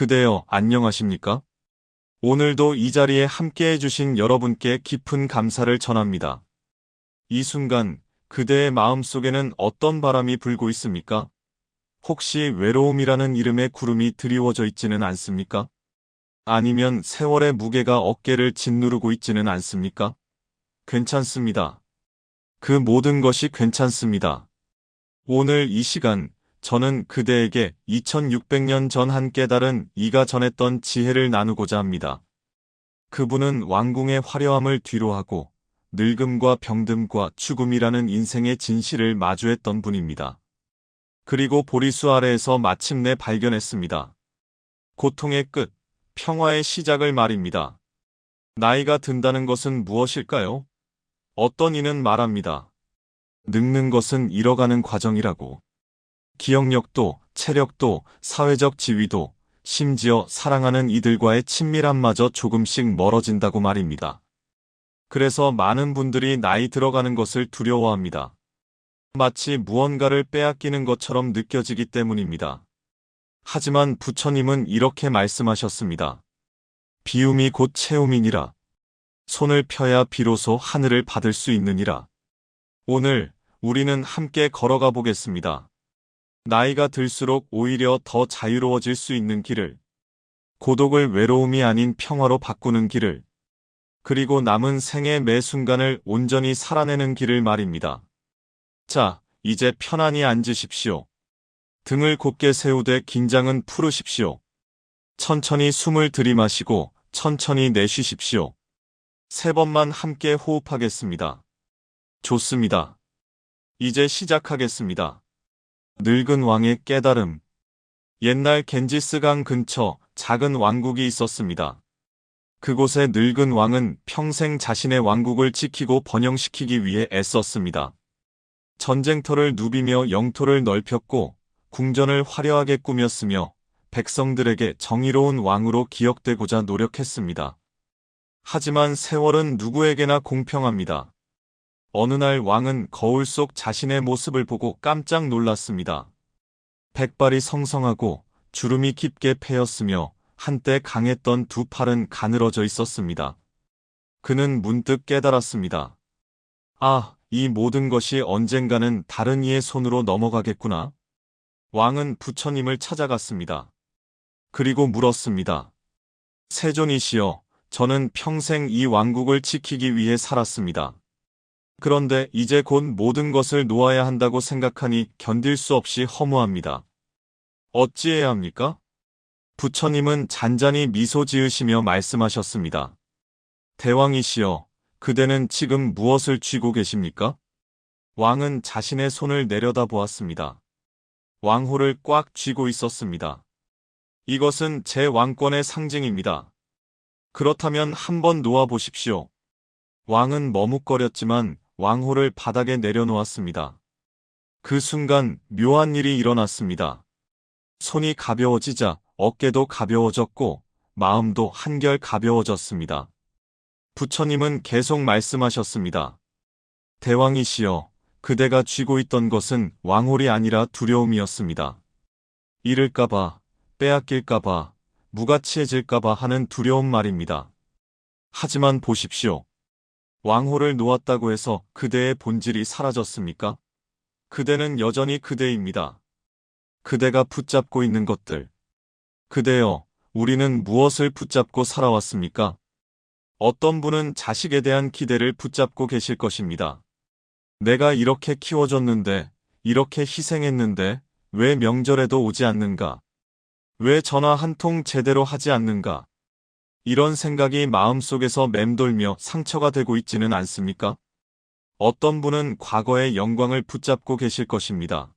그대여, 안녕하십니까? 오늘도 이 자리에 함께 해주신 여러분께 깊은 감사를 전합니다. 이 순간, 그대의 마음속에는 어떤 바람이 불고 있습니까? 혹시 외로움이라는 이름의 구름이 드리워져 있지는 않습니까? 아니면 세월의 무게가 어깨를 짓누르고 있지는 않습니까? 괜찮습니다. 그 모든 것이 괜찮습니다. 오늘 이 시간, 저는 그대에게 2600년 전 한 깨달은 이가 전했던 지혜를 나누고자 합니다. 그분은 왕궁의 화려함을 뒤로하고 늙음과 병듦과 죽음이라는 인생의 진실을 마주했던 분입니다. 그리고 보리수 아래에서 마침내 발견했습니다. 고통의 끝, 평화의 시작을 말입니다. 나이가 든다는 것은 무엇일까요? 어떤 이는 말합니다. 늙는 것은 잃어가는 과정이라고. 기억력도, 체력도, 사회적 지위도, 심지어 사랑하는 이들과의 친밀함마저 조금씩 멀어진다고 말입니다. 그래서 많은 분들이 나이 들어가는 것을 두려워합니다. 마치 무언가를 빼앗기는 것처럼 느껴지기 때문입니다. 하지만 부처님은 이렇게 말씀하셨습니다. 비움이 곧 채움이니라. 손을 펴야 비로소 하늘을 받을 수 있느니라. 오늘 우리는 함께 걸어가 보겠습니다. 나이가 들수록 오히려 더 자유로워질 수 있는 길을, 고독을 외로움이 아닌 평화로 바꾸는 길을, 그리고 남은 생의 매 순간을 온전히 살아내는 길을 말입니다. 자, 이제 편안히 앉으십시오. 등을 곧게 세우되 긴장은 풀으십시오. 천천히 숨을 들이마시고 천천히 내쉬십시오. 3번만 함께 호흡하겠습니다. 좋습니다. 이제 시작하겠습니다. 늙은 왕의 깨달음. 옛날 겐지스강 근처 작은 왕국이 있었습니다. 그곳의 늙은 왕은 평생 자신의 왕국을 지키고 번영시키기 위해 애썼습니다. 전쟁터를 누비며 영토를 넓혔고 궁전을 화려하게 꾸몄으며 백성들에게 정의로운 왕으로 기억되고자 노력했습니다. 하지만 세월은 누구에게나 공평합니다. 어느 날 왕은 거울 속 자신의 모습을 보고 깜짝 놀랐습니다. 백발이 성성하고 주름이 깊게 패였으며 한때 강했던 두 팔은 가늘어져 있었습니다. 그는 문득 깨달았습니다. 아, 이 모든 것이 언젠가는 다른 이의 손으로 넘어가겠구나. 왕은 부처님을 찾아갔습니다. 그리고 물었습니다. 세존이시여, 저는 평생 이 왕국을 지키기 위해 살았습니다. 그런데 이제 곧 모든 것을 놓아야 한다고 생각하니 견딜 수 없이 허무합니다. 어찌해야 합니까? 부처님은 잔잔히 미소 지으시며 말씀하셨습니다. 대왕이시여, 그대는 지금 무엇을 쥐고 계십니까? 왕은 자신의 손을 내려다보았습니다. 왕호를 꽉 쥐고 있었습니다. 이것은 제 왕권의 상징입니다. 그렇다면 한번 놓아보십시오. 왕은 머뭇거렸지만 왕호를 바닥에 내려놓았습니다. 그 순간 묘한 일이 일어났습니다. 손이 가벼워지자 어깨도 가벼워졌고 마음도 한결 가벼워졌습니다. 부처님은 계속 말씀하셨습니다. 대왕이시여, 그대가 쥐고 있던 것은 왕홀이 아니라 두려움이었습니다. 잃을까봐, 빼앗길까봐, 무가치해질까봐 하는 두려움 말입니다. 하지만 보십시오. 왕홀을 놓았다고 해서 그대의 본질이 사라졌습니까? 그대는 여전히 그대입니다. 그대가 붙잡고 있는 것들. 그대여, 우리는 무엇을 붙잡고 살아왔습니까? 어떤 분은 자식에 대한 기대를 붙잡고 계실 것입니다. 내가 이렇게 키워줬는데, 이렇게 희생했는데, 왜 명절에도 오지 않는가? 왜 전화 한 통 제대로 하지 않는가? 이런 생각이 마음속에서 맴돌며 상처가 되고 있지는 않습니까? 어떤 분은 과거의 영광을 붙잡고 계실 것입니다.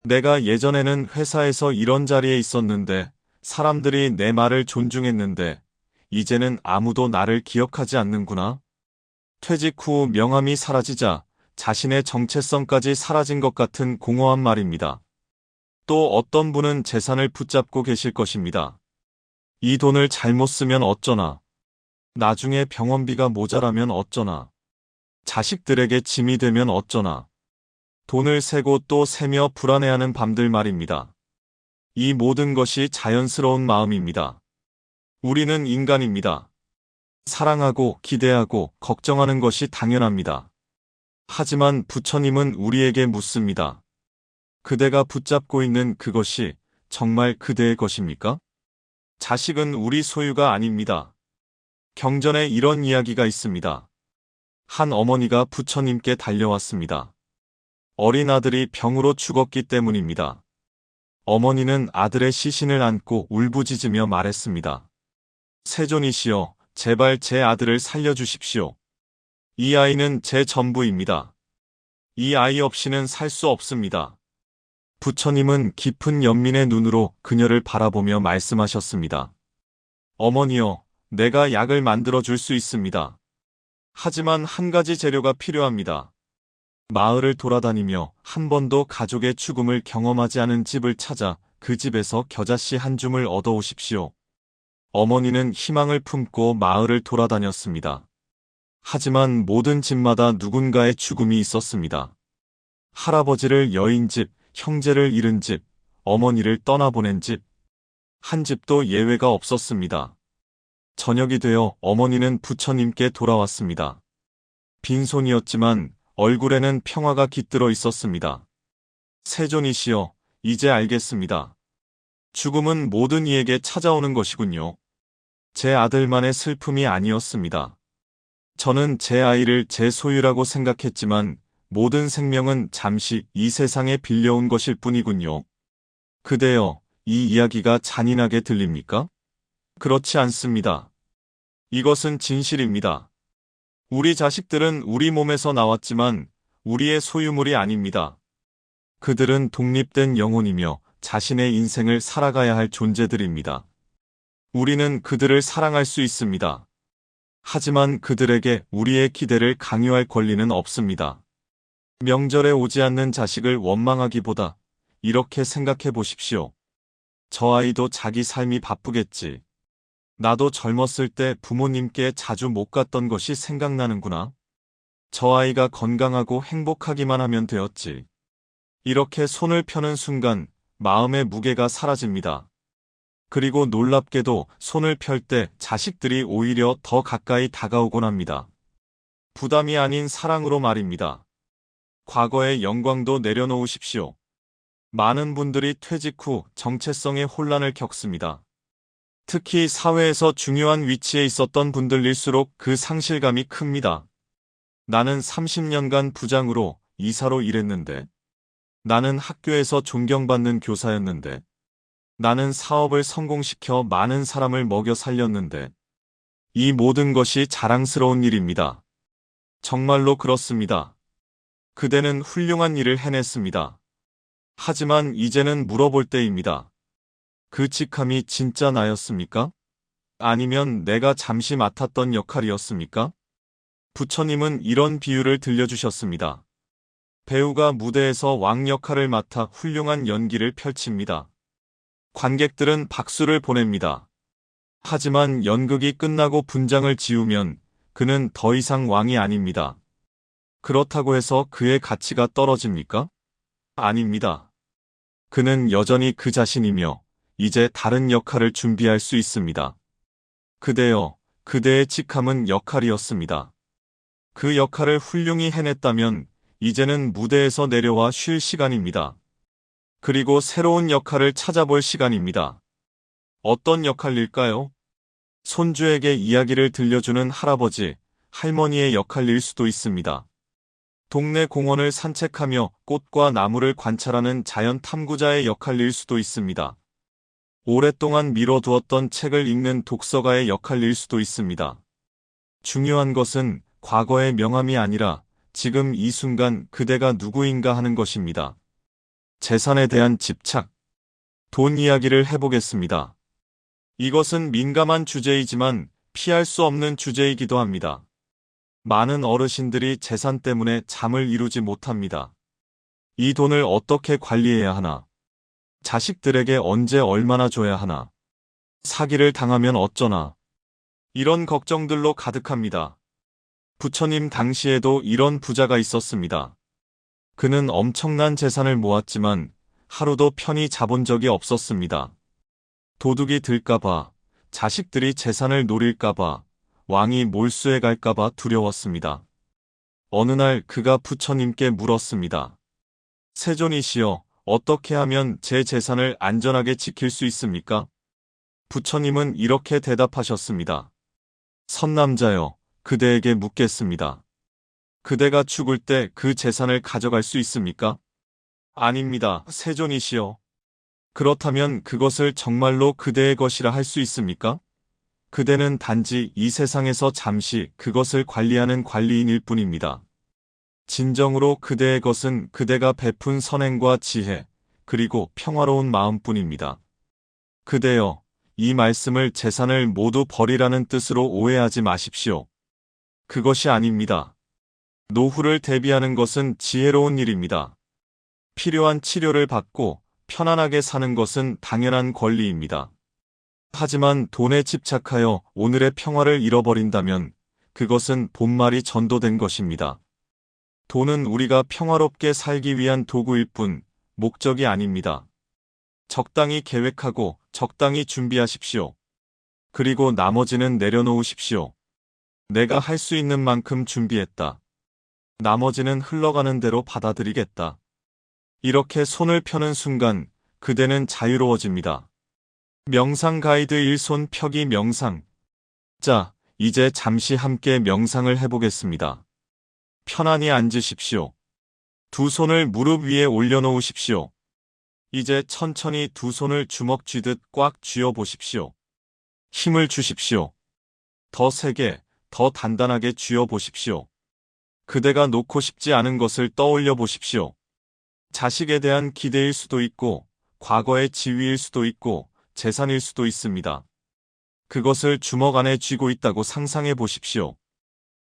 내가 예전에는 회사에서 이런 자리에 있었는데, 사람들이 내 말을 존중했는데, 이제는 아무도 나를 기억하지 않는구나. 퇴직 후 명함이 사라지자 자신의 정체성까지 사라진 것 같은 공허한 말입니다. 또 어떤 분은 재산을 붙잡고 계실 것입니다. 이 돈을 잘못 쓰면 어쩌나. 나중에 병원비가 모자라면 어쩌나. 자식들에게 짐이 되면 어쩌나. 돈을 세고 또 세며 불안해하는 밤들 말입니다. 이 모든 것이 자연스러운 마음입니다. 우리는 인간입니다. 사랑하고 기대하고 걱정하는 것이 당연합니다. 하지만 부처님은 우리에게 묻습니다. 그대가 붙잡고 있는 그것이 정말 그대의 것입니까? 자식은 우리 소유가 아닙니다. 경전에 이런 이야기가 있습니다. 한 어머니가 부처님께 달려왔습니다. 어린 아들이 병으로 죽었기 때문입니다. 어머니는 아들의 시신을 안고 울부짖으며 말했습니다. 세존이시여, 제발 제 아들을 살려주십시오. 이 아이는 제 전부입니다. 이 아이 없이는 살 수 없습니다. 부처님은 깊은 연민의 눈으로 그녀를 바라보며 말씀하셨습니다. 어머니여, 내가 약을 만들어 줄 수 있습니다. 하지만 한 가지 재료가 필요합니다. 마을을 돌아다니며 한 번도 가족의 죽음을 경험하지 않은 집을 찾아 그 집에서 겨자씨 한 줌을 얻어오십시오. 어머니는 희망을 품고 마을을 돌아다녔습니다. 하지만 모든 집마다 누군가의 죽음이 있었습니다. 할아버지를 여인 집, 형제를 잃은 집, 어머니를 떠나보낸 집. 한 집도 예외가 없었습니다. 저녁이 되어 어머니는 부처님께 돌아왔습니다. 빈손이었지만 얼굴에는 평화가 깃들어 있었습니다. 세존이시여, 이제 알겠습니다. 죽음은 모든 이에게 찾아오는 것이군요. 제 아들만의 슬픔이 아니었습니다. 저는 제 아이를 제 소유라고 생각했지만 모든 생명은 잠시 이 세상에 빌려온 것일 뿐이군요. 그대여, 이 이야기가 잔인하게 들립니까? 그렇지 않습니다. 이것은 진실입니다. 우리 자식들은 우리 몸에서 나왔지만 우리의 소유물이 아닙니다. 그들은 독립된 영혼이며 자신의 인생을 살아가야 할 존재들입니다. 우리는 그들을 사랑할 수 있습니다. 하지만 그들에게 우리의 기대를 강요할 권리는 없습니다. 명절에 오지 않는 자식을 원망하기보다 이렇게 생각해 보십시오. 저 아이도 자기 삶이 바쁘겠지. 나도 젊었을 때 부모님께 자주 못 갔던 것이 생각나는구나. 저 아이가 건강하고 행복하기만 하면 되었지. 이렇게 손을 펴는 순간 마음의 무게가 사라집니다. 그리고 놀랍게도 손을 펼 때 자식들이 오히려 더 가까이 다가오곤 합니다. 부담이 아닌 사랑으로 말입니다. 과거의 영광도 내려놓으십시오. 많은 분들이 퇴직 후 정체성의 혼란을 겪습니다. 특히 사회에서 중요한 위치에 있었던 분들일수록 그 상실감이 큽니다. 나는 30년간 부장으로 이사로 일했는데, 나는 학교에서 존경받는 교사였는데, 나는 사업을 성공시켜 많은 사람을 먹여 살렸는데, 이 모든 것이 자랑스러운 일입니다. 정말로 그렇습니다. 그대는 훌륭한 일을 해냈습니다. 하지만 이제는 물어볼 때입니다. 그 직함이 진짜 나였습니까? 아니면 내가 잠시 맡았던 역할이었습니까? 부처님은 이런 비유를 들려주셨습니다. 배우가 무대에서 왕 역할을 맡아 훌륭한 연기를 펼칩니다. 관객들은 박수를 보냅니다. 하지만 연극이 끝나고 분장을 지우면 그는 더 이상 왕이 아닙니다. 그렇다고 해서 그의 가치가 떨어집니까? 아닙니다. 그는 여전히 그 자신이며 이제 다른 역할을 준비할 수 있습니다. 그대여, 그대의 직함은 역할이었습니다. 그 역할을 훌륭히 해냈다면 이제는 무대에서 내려와 쉴 시간입니다. 그리고 새로운 역할을 찾아볼 시간입니다. 어떤 역할일까요? 손주에게 이야기를 들려주는 할아버지, 할머니의 역할일 수도 있습니다. 동네 공원을 산책하며 꽃과 나무를 관찰하는 자연 탐구자의 역할일 수도 있습니다. 오랫동안 미뤄두었던 책을 읽는 독서가의 역할일 수도 있습니다. 중요한 것은 과거의 명함이 아니라 지금 이 순간 그대가 누구인가 하는 것입니다. 재산에 대한 집착. 돈 이야기를 해보겠습니다. 이것은 민감한 주제이지만 피할 수 없는 주제이기도 합니다. 많은 어르신들이 재산 때문에 잠을 이루지 못합니다. 이 돈을 어떻게 관리해야 하나? 자식들에게 언제 얼마나 줘야 하나? 사기를 당하면 어쩌나? 이런 걱정들로 가득합니다. 부처님 당시에도 이런 부자가 있었습니다. 그는 엄청난 재산을 모았지만 하루도 편히 자본 적이 없었습니다. 도둑이 들까봐, 자식들이 재산을 노릴까봐, 왕이 몰수해 갈까봐 두려웠습니다. 어느 날 그가 부처님께 물었습니다. 세존이시여, 어떻게 하면 제 재산을 안전하게 지킬 수 있습니까? 부처님은 이렇게 대답하셨습니다. 선남자여, 그대에게 묻겠습니다. 그대가 죽을 때 그 재산을 가져갈 수 있습니까? 아닙니다, 세존이시여. 그렇다면 그것을 정말로 그대의 것이라 할 수 있습니까? 그대는 단지 이 세상에서 잠시 그것을 관리하는 관리인일 뿐입니다. 진정으로 그대의 것은 그대가 베푼 선행과 지혜, 그리고 평화로운 마음뿐입니다. 그대여, 이 말씀을 재산을 모두 버리라는 뜻으로 오해하지 마십시오. 그것이 아닙니다. 노후를 대비하는 것은 지혜로운 일입니다. 필요한 치료를 받고 편안하게 사는 것은 당연한 권리입니다. 하지만 돈에 집착하여 오늘의 평화를 잃어버린다면 그것은 본말이 전도된 것입니다. 돈은 우리가 평화롭게 살기 위한 도구일 뿐 목적이 아닙니다. 적당히 계획하고 적당히 준비하십시오. 그리고 나머지는 내려놓으십시오. 내가 할 수 있는 만큼 준비했다. 나머지는 흘러가는 대로 받아들이겠다. 이렇게 손을 펴는 순간 그대는 자유로워집니다. 명상 가이드 1손 펴기 명상. 자, 이제 잠시 함께 명상을 해보겠습니다. 편안히 앉으십시오. 두 손을 무릎 위에 올려놓으십시오. 이제 천천히 두 손을 주먹 쥐듯 꽉 쥐어 보십시오. 힘을 주십시오. 더 세게, 더 단단하게 쥐어 보십시오. 그대가 놓고 싶지 않은 것을 떠올려 보십시오. 자식에 대한 기대일 수도 있고, 과거의 지위일 수도 있고, 재산일 수도 있습니다. 그것을 주먹 안에 쥐고 있다고 상상해 보십시오.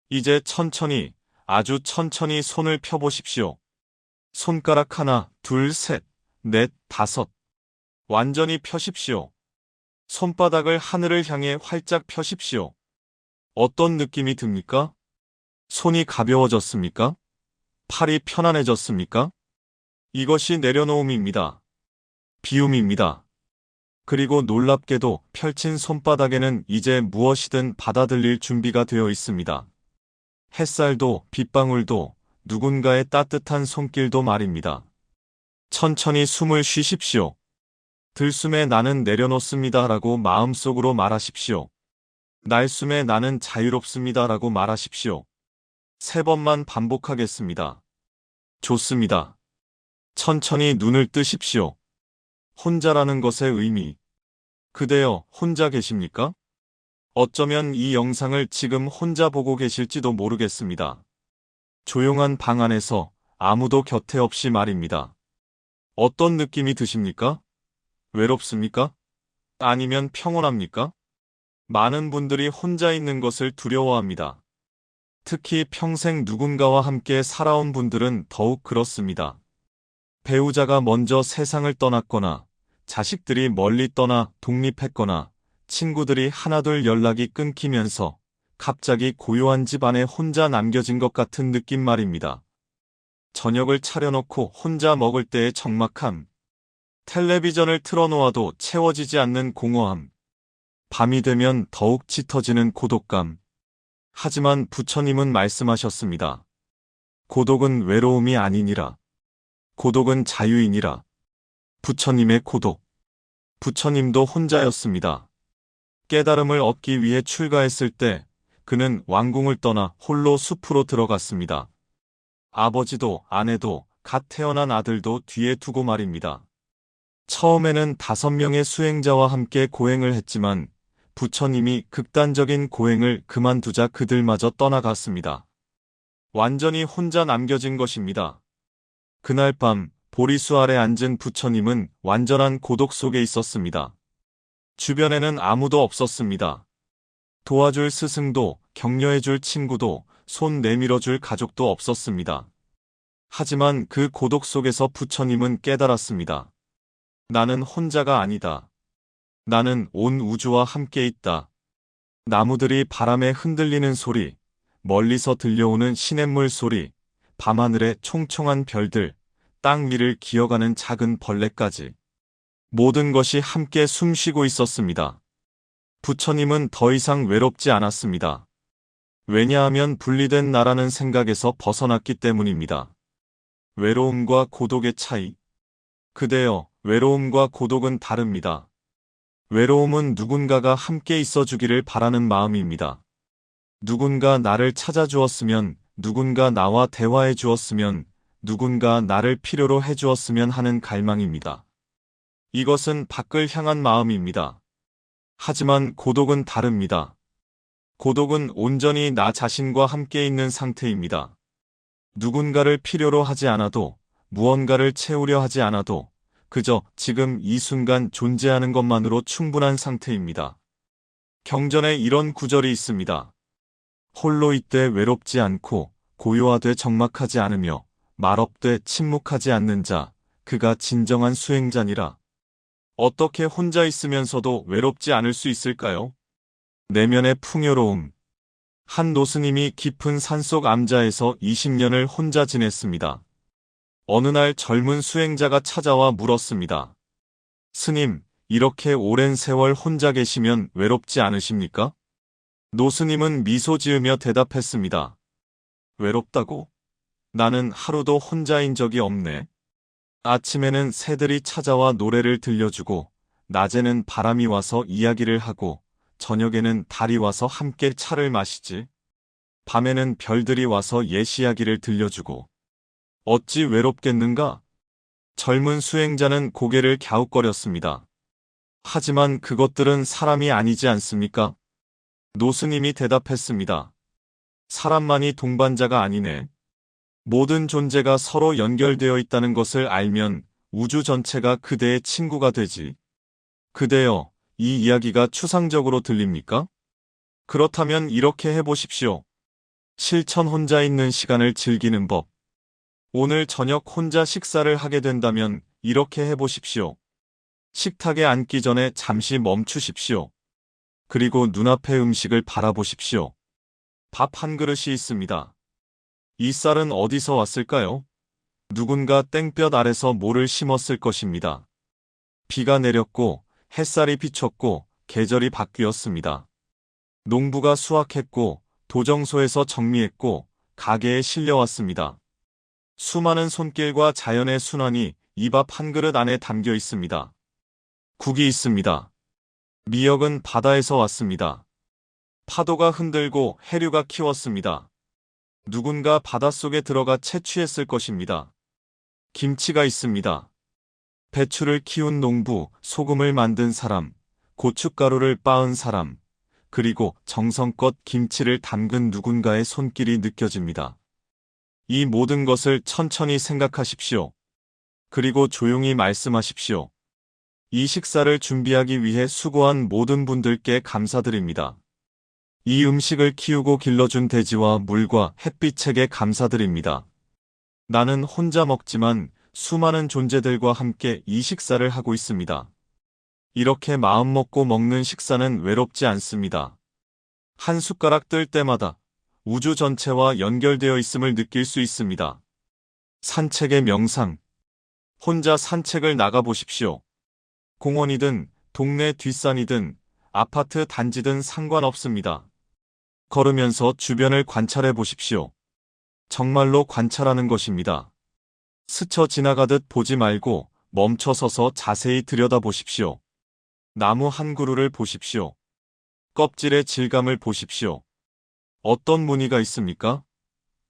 이제 천천히, 아주 천천히 손을 펴보십시오. 손가락 하나, 둘, 셋, 넷, 다섯. 완전히 펴십시오. 손바닥을 하늘을 향해 활짝 펴십시오. 어떤 느낌이 듭니까? 손이 가벼워졌습니까? 팔이 편안해졌습니까? 이것이 내려놓음입니다. 비움입니다. 그리고 놀랍게도 펼친 손바닥에는 이제 무엇이든 받아들일 준비가 되어 있습니다. 햇살도, 빗방울도, 누군가의 따뜻한 손길도 말입니다. 천천히 숨을 쉬십시오. 들숨에 나는 내려놓습니다 라고 마음속으로 말하십시오. 날숨에 나는 자유롭습니다 라고 말하십시오. 3번만 반복하겠습니다. 좋습니다. 천천히 눈을 뜨십시오. 혼자라는 것의 의미. 그대여, 혼자 계십니까? 어쩌면 이 영상을 지금 혼자 보고 계실지도 모르겠습니다. 조용한 방 안에서 아무도 곁에 없이 말입니다. 어떤 느낌이 드십니까? 외롭습니까? 아니면 평온합니까? 많은 분들이 혼자 있는 것을 두려워합니다. 특히 평생 누군가와 함께 살아온 분들은 더욱 그렇습니다. 배우자가 먼저 세상을 떠났거나, 자식들이 멀리 떠나 독립했거나, 친구들이 하나둘 연락이 끊기면서 갑자기 고요한 집 안에 혼자 남겨진 것 같은 느낌 말입니다. 저녁을 차려놓고 혼자 먹을 때의 적막함, 텔레비전을 틀어놓아도 채워지지 않는 공허함, 밤이 되면 더욱 짙어지는 고독감. 하지만 부처님은 말씀하셨습니다. 고독은 외로움이 아니니라. 고독은 자유이니라. 부처님의 고독. 부처님도 혼자였습니다. 깨달음을 얻기 위해 출가했을 때 그는 왕궁을 떠나 홀로 숲으로 들어갔습니다. 아버지도 아내도 갓 태어난 아들도 뒤에 두고 말입니다. 처음에는 5명의 수행자와 함께 고행을 했지만 부처님이 극단적인 고행을 그만두자 그들마저 떠나갔습니다. 완전히 혼자 남겨진 것입니다. 그날 밤 보리수 아래 앉은 부처님은 완전한 고독 속에 있었습니다. 주변에는 아무도 없었습니다. 도와줄 스승도, 격려해줄 친구도, 손 내밀어줄 가족도 없었습니다. 하지만 그 고독 속에서 부처님은 깨달았습니다. 나는 혼자가 아니다. 나는 온 우주와 함께 있다. 나무들이 바람에 흔들리는 소리, 멀리서 들려오는 시냇물 소리, 밤하늘의 총총한 별들, 땅 위를 기어가는 작은 벌레까지 모든 것이 함께 숨쉬고 있었습니다. 부처님은 더 이상 외롭지 않았습니다. 왜냐하면 분리된 나라는 생각에서 벗어났기 때문입니다. 외로움과 고독의 차이. 그대여, 외로움과 고독은 다릅니다. 외로움은 누군가가 함께 있어주기를 바라는 마음입니다. 누군가 나를 찾아주었으면, 누군가 나와 대화해 주었으면, 누군가 나를 필요로 해주었으면 하는 갈망입니다. 이것은 밖을 향한 마음입니다. 하지만 고독은 다릅니다. 고독은 온전히 나 자신과 함께 있는 상태입니다. 누군가를 필요로 하지 않아도, 무언가를 채우려 하지 않아도, 그저 지금 이 순간 존재하는 것만으로 충분한 상태입니다. 경전에 이런 구절이 있습니다. 홀로 있되 외롭지 않고 고요하되 적막하지 않으며 말없되 침묵하지 않는 자, 그가 진정한 수행자니라. 어떻게 혼자 있으면서도 외롭지 않을 수 있을까요? 내면의 풍요로움. 한 노스님이 깊은 산속 암자에서 20년을 혼자 지냈습니다. 어느 날 젊은 수행자가 찾아와 물었습니다. 스님, 이렇게 오랜 세월 혼자 계시면 외롭지 않으십니까? 노스님은 미소 지으며 대답했습니다. 외롭다고? 나는 하루도 혼자인 적이 없네. 아침에는 새들이 찾아와 노래를 들려주고, 낮에는 바람이 와서 이야기를 하고, 저녁에는 달이 와서 함께 차를 마시지. 밤에는 별들이 와서 옛 이야기를 들려주고. 어찌 외롭겠는가? 젊은 수행자는 고개를 갸웃거렸습니다. 하지만 그것들은 사람이 아니지 않습니까? 노스님이 대답했습니다. 사람만이 동반자가 아니네. 모든 존재가 서로 연결되어 있다는 것을 알면 우주 전체가 그대의 친구가 되지. 그대여, 이 이야기가 추상적으로 들립니까? 그렇다면 이렇게 해보십시오. 실천 혼자 있는 시간을 즐기는 법. 오늘 저녁 혼자 식사를 하게 된다면 이렇게 해보십시오. 식탁에 앉기 전에 잠시 멈추십시오. 그리고 눈앞의 음식을 바라보십시오. 밥 한 그릇이 있습니다. 이 쌀은 어디서 왔을까요? 누군가 땡볕 아래서 모를 심었을 것입니다. 비가 내렸고 햇살이 비쳤고 계절이 바뀌었습니다. 농부가 수확했고 도정소에서 정리했고 가게에 실려왔습니다. 수많은 손길과 자연의 순환이 이 밥 한 그릇 안에 담겨 있습니다. 국이 있습니다. 미역은 바다에서 왔습니다. 파도가 흔들고 해류가 키웠습니다. 누군가 바닷속에 들어가 채취했을 것입니다. 김치가 있습니다. 배추를 키운 농부, 소금을 만든 사람, 고춧가루를 빻은 사람, 그리고 정성껏 김치를 담근 누군가의 손길이 느껴집니다. 이 모든 것을 천천히 생각하십시오. 그리고 조용히 말씀하십시오. 이 식사를 준비하기 위해 수고한 모든 분들께 감사드립니다. 이 음식을 키우고 길러준 대지와 물과 햇빛에게 감사드립니다. 나는 혼자 먹지만 수많은 존재들과 함께 이 식사를 하고 있습니다. 이렇게 마음 먹고 먹는 식사는 외롭지 않습니다. 한 숟가락 뜰 때마다 우주 전체와 연결되어 있음을 느낄 수 있습니다. 산책의 명상. 혼자 산책을 나가보십시오. 공원이든 동네 뒷산이든 아파트 단지든 상관없습니다. 걸으면서 주변을 관찰해 보십시오. 정말로 관찰하는 것입니다. 스쳐 지나가듯 보지 말고 멈춰서서 자세히 들여다보십시오. 나무 한 그루를 보십시오. 껍질의 질감을 보십시오. 어떤 무늬가 있습니까?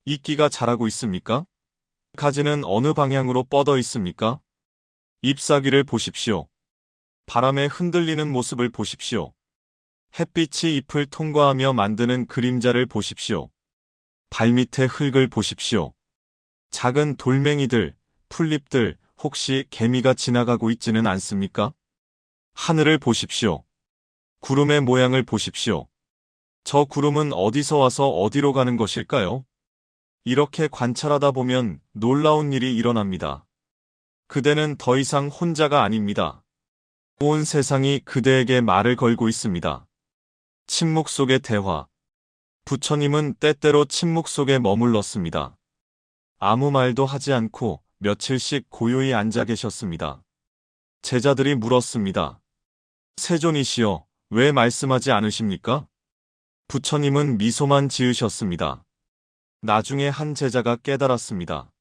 이끼가 자라고 있습니까? 가지는 어느 방향으로 뻗어 있습니까? 잎사귀를 보십시오. 바람에 흔들리는 모습을 보십시오. 햇빛이 잎을 통과하며 만드는 그림자를 보십시오. 발밑의 흙을 보십시오. 작은 돌멩이들, 풀잎들, 혹시 개미가 지나가고 있지는 않습니까? 하늘을 보십시오. 구름의 모양을 보십시오. 저 구름은 어디서 와서 어디로 가는 것일까요? 이렇게 관찰하다 보면 놀라운 일이 일어납니다. 그대는 더 이상 혼자가 아닙니다. 온 세상이 그대에게 말을 걸고 있습니다. 침묵 속의 대화. 부처님은 때때로 침묵 속에 머물렀습니다. 아무 말도 하지 않고 며칠씩 고요히 앉아 계셨습니다. 제자들이 물었습니다. 세존이시여, 왜 말씀하지 않으십니까? 부처님은 미소만 지으셨습니다. 나중에 한 제자가 깨달았습니다.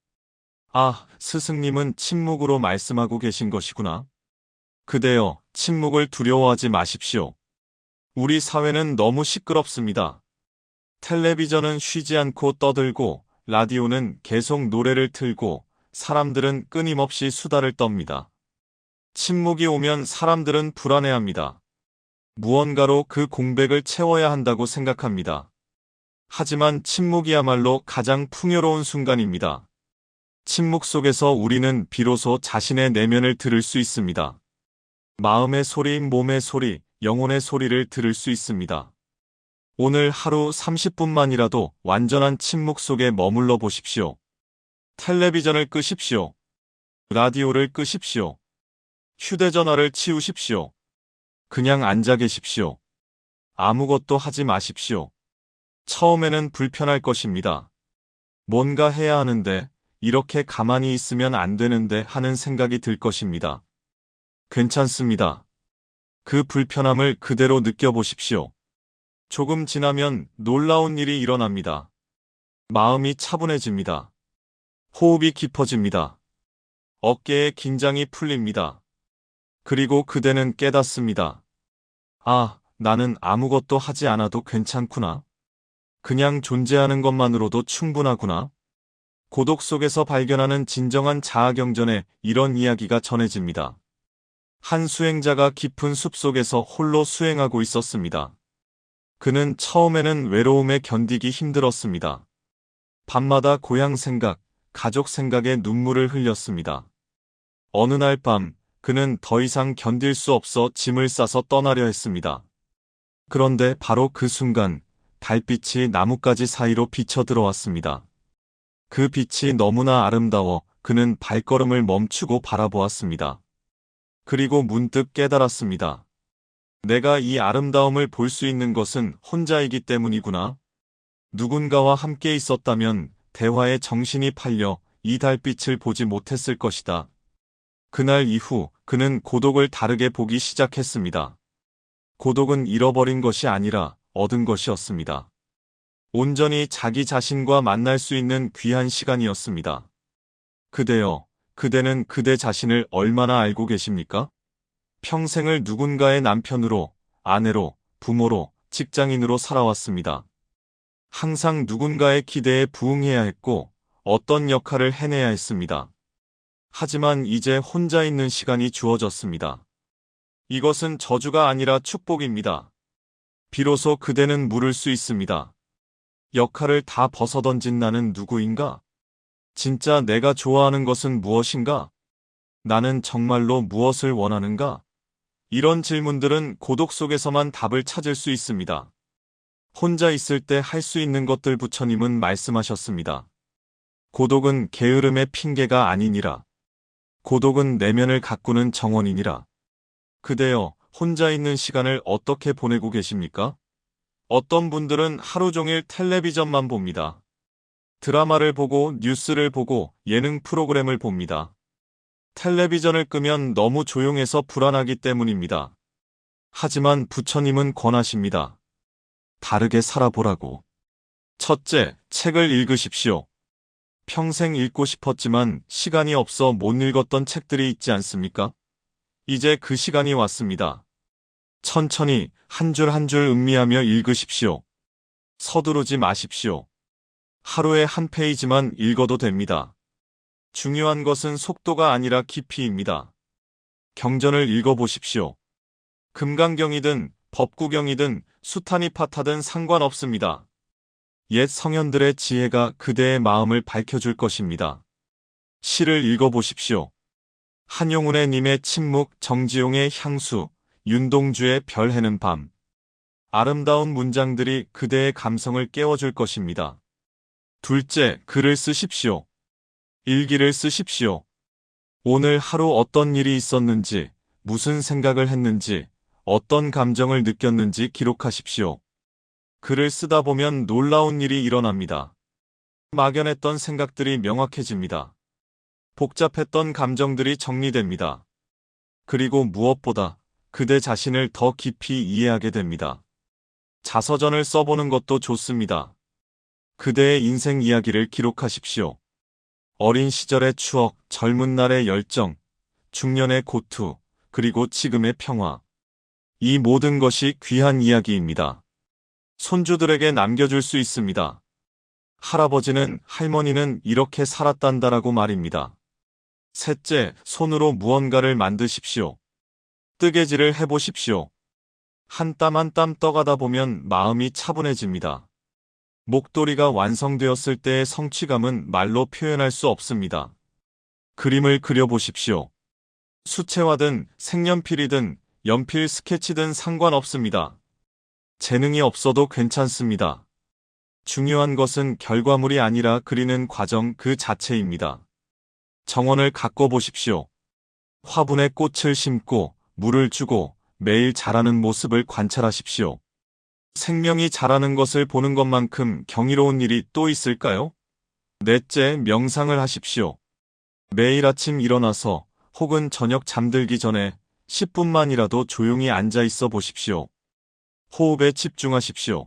아, 스승님은 침묵으로 말씀하고 계신 것이구나. 그대여, 침묵을 두려워하지 마십시오. 우리 사회는 너무 시끄럽습니다. 텔레비전은 쉬지 않고 떠들고, 라디오는 계속 노래를 틀고, 사람들은 끊임없이 수다를 떱니다. 침묵이 오면 사람들은 불안해합니다. 무언가로 그 공백을 채워야 한다고 생각합니다. 하지만 침묵이야말로 가장 풍요로운 순간입니다. 침묵 속에서 우리는 비로소 자신의 내면을 들을 수 있습니다. 마음의 소리, 몸의 소리, 영혼의 소리를 들을 수 있습니다. 오늘 하루 30분만이라도 완전한 침묵 속에 머물러 보십시오. 텔레비전을 끄십시오. 라디오를 끄십시오. 휴대전화를 치우십시오. 그냥 앉아 계십시오. 아무것도 하지 마십시오. 처음에는 불편할 것입니다. 뭔가 해야 하는데, 이렇게 가만히 있으면 안 되는데 하는 생각이 들 것입니다. 괜찮습니다. 그 불편함을 그대로 느껴보십시오. 조금 지나면 놀라운 일이 일어납니다. 마음이 차분해집니다. 호흡이 깊어집니다. 어깨의 긴장이 풀립니다. 그리고 그대는 깨닫습니다. 아, 나는 아무것도 하지 않아도 괜찮구나. 그냥 존재하는 것만으로도 충분하구나. 고독 속에서 발견하는 진정한 자아경전에 이런 이야기가 전해집니다. 한 수행자가 깊은 숲 속에서 홀로 수행하고 있었습니다. 그는 처음에는 외로움에 견디기 힘들었습니다. 밤마다 고향 생각, 가족 생각에 눈물을 흘렸습니다. 어느 날 밤, 그는 더 이상 견딜 수 없어 짐을 싸서 떠나려 했습니다. 그런데 바로 그 순간, 달빛이 나뭇가지 사이로 비쳐 들어왔습니다. 그 빛이 너무나 아름다워 그는 발걸음을 멈추고 바라보았습니다. 그리고 문득 깨달았습니다. 내가 이 아름다움을 볼 수 있는 것은 혼자이기 때문이구나. 누군가와 함께 있었다면 대화에 정신이 팔려 이 달빛을 보지 못했을 것이다. 그날 이후 그는 고독을 다르게 보기 시작했습니다. 고독은 잃어버린 것이 아니라 얻은 것이었습니다. 온전히 자기 자신과 만날 수 있는 귀한 시간이었습니다. 그대여, 그대는 그대 자신을 얼마나 알고 계십니까? 평생을 누군가의 남편으로, 아내로, 부모로, 직장인으로 살아왔습니다. 항상 누군가의 기대에 부응해야 했고 어떤 역할을 해내야 했습니다. 하지만 이제 혼자 있는 시간이 주어졌습니다. 이것은 저주가 아니라 축복입니다. 비로소 그대는 물을 수 있습니다. 역할을 다 벗어던진 나는 누구인가? 진짜 내가 좋아하는 것은 무엇인가? 나는 정말로 무엇을 원하는가? 이런 질문들은 고독 속에서만 답을 찾을 수 있습니다. 혼자 있을 때 할 수 있는 것들 부처님은 말씀하셨습니다. 고독은 게으름의 핑계가 아니니라. 고독은 내면을 가꾸는 정원이니라. 그대여, 혼자 있는 시간을 어떻게 보내고 계십니까? 어떤 분들은 하루 종일 텔레비전만 봅니다. 드라마를 보고 뉴스를 보고 예능 프로그램을 봅니다. 텔레비전을 끄면 너무 조용해서 불안하기 때문입니다. 하지만 부처님은 권하십니다. 다르게 살아보라고. 첫째, 책을 읽으십시오. 평생 읽고 싶었지만 시간이 없어 못 읽었던 책들이 있지 않습니까? 이제 그 시간이 왔습니다. 천천히 한 줄 한 줄 음미하며 읽으십시오. 서두르지 마십시오. 하루에 한 페이지만 읽어도 됩니다. 중요한 것은 속도가 아니라 깊이입니다. 경전을 읽어보십시오. 금강경이든 법구경이든 수타니파타든 상관없습니다. 옛 성현들의 지혜가 그대의 마음을 밝혀줄 것입니다. 시를 읽어보십시오. 한용운의 님의 침묵, 정지용의 향수, 윤동주의 별 해는 밤. 아름다운 문장들이 그대의 감성을 깨워줄 것입니다. 둘째, 글을 쓰십시오. 일기를 쓰십시오. 오늘 하루 어떤 일이 있었는지, 무슨 생각을 했는지, 어떤 감정을 느꼈는지 기록하십시오. 글을 쓰다 보면 놀라운 일이 일어납니다. 막연했던 생각들이 명확해집니다. 복잡했던 감정들이 정리됩니다. 그리고 무엇보다 그대 자신을 더 깊이 이해하게 됩니다. 자서전을 써보는 것도 좋습니다. 그대의 인생 이야기를 기록하십시오. 어린 시절의 추억, 젊은 날의 열정, 중년의 고투, 그리고 지금의 평화. 이 모든 것이 귀한 이야기입니다. 손주들에게 남겨줄 수 있습니다. 할아버지는, 할머니는 이렇게 살았단다라고 말입니다. 셋째, 손으로 무언가를 만드십시오. 뜨개질을 해보십시오. 한 땀 한 땀 떠가다 보면 마음이 차분해집니다. 목도리가 완성되었을 때의 성취감은 말로 표현할 수 없습니다. 그림을 그려보십시오. 수채화든 색연필이든 연필 스케치든 상관없습니다. 재능이 없어도 괜찮습니다. 중요한 것은 결과물이 아니라 그리는 과정 그 자체입니다. 정원을 가꿔 보십시오. 화분에 꽃을 심고 물을 주고 매일 자라는 모습을 관찰하십시오. 생명이 자라는 것을 보는 것만큼 경이로운 일이 또 있을까요? 넷째, 명상을 하십시오. 매일 아침 일어나서 혹은 저녁 잠들기 전에 10분만이라도 조용히 앉아 있어 보십시오. 호흡에 집중하십시오.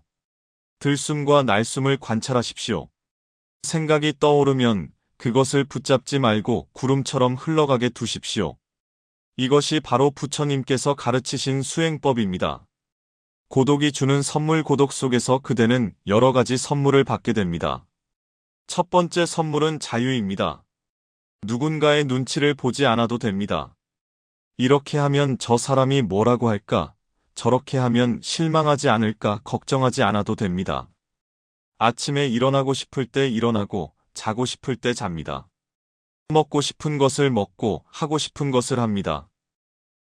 들숨과 날숨을 관찰하십시오. 생각이 떠오르면 그것을 붙잡지 말고 구름처럼 흘러가게 두십시오. 이것이 바로 부처님께서 가르치신 수행법입니다. 고독이 주는 선물 고독 속에서 그대는 여러 가지 선물을 받게 됩니다. 첫 번째 선물은 자유입니다. 누군가의 눈치를 보지 않아도 됩니다. 이렇게 하면 저 사람이 뭐라고 할까? 저렇게 하면 실망하지 않을까 걱정하지 않아도 됩니다. 아침에 일어나고 싶을 때 일어나고 자고 싶을 때 잡니다. 먹고 싶은 것을 먹고 하고 싶은 것을 합니다.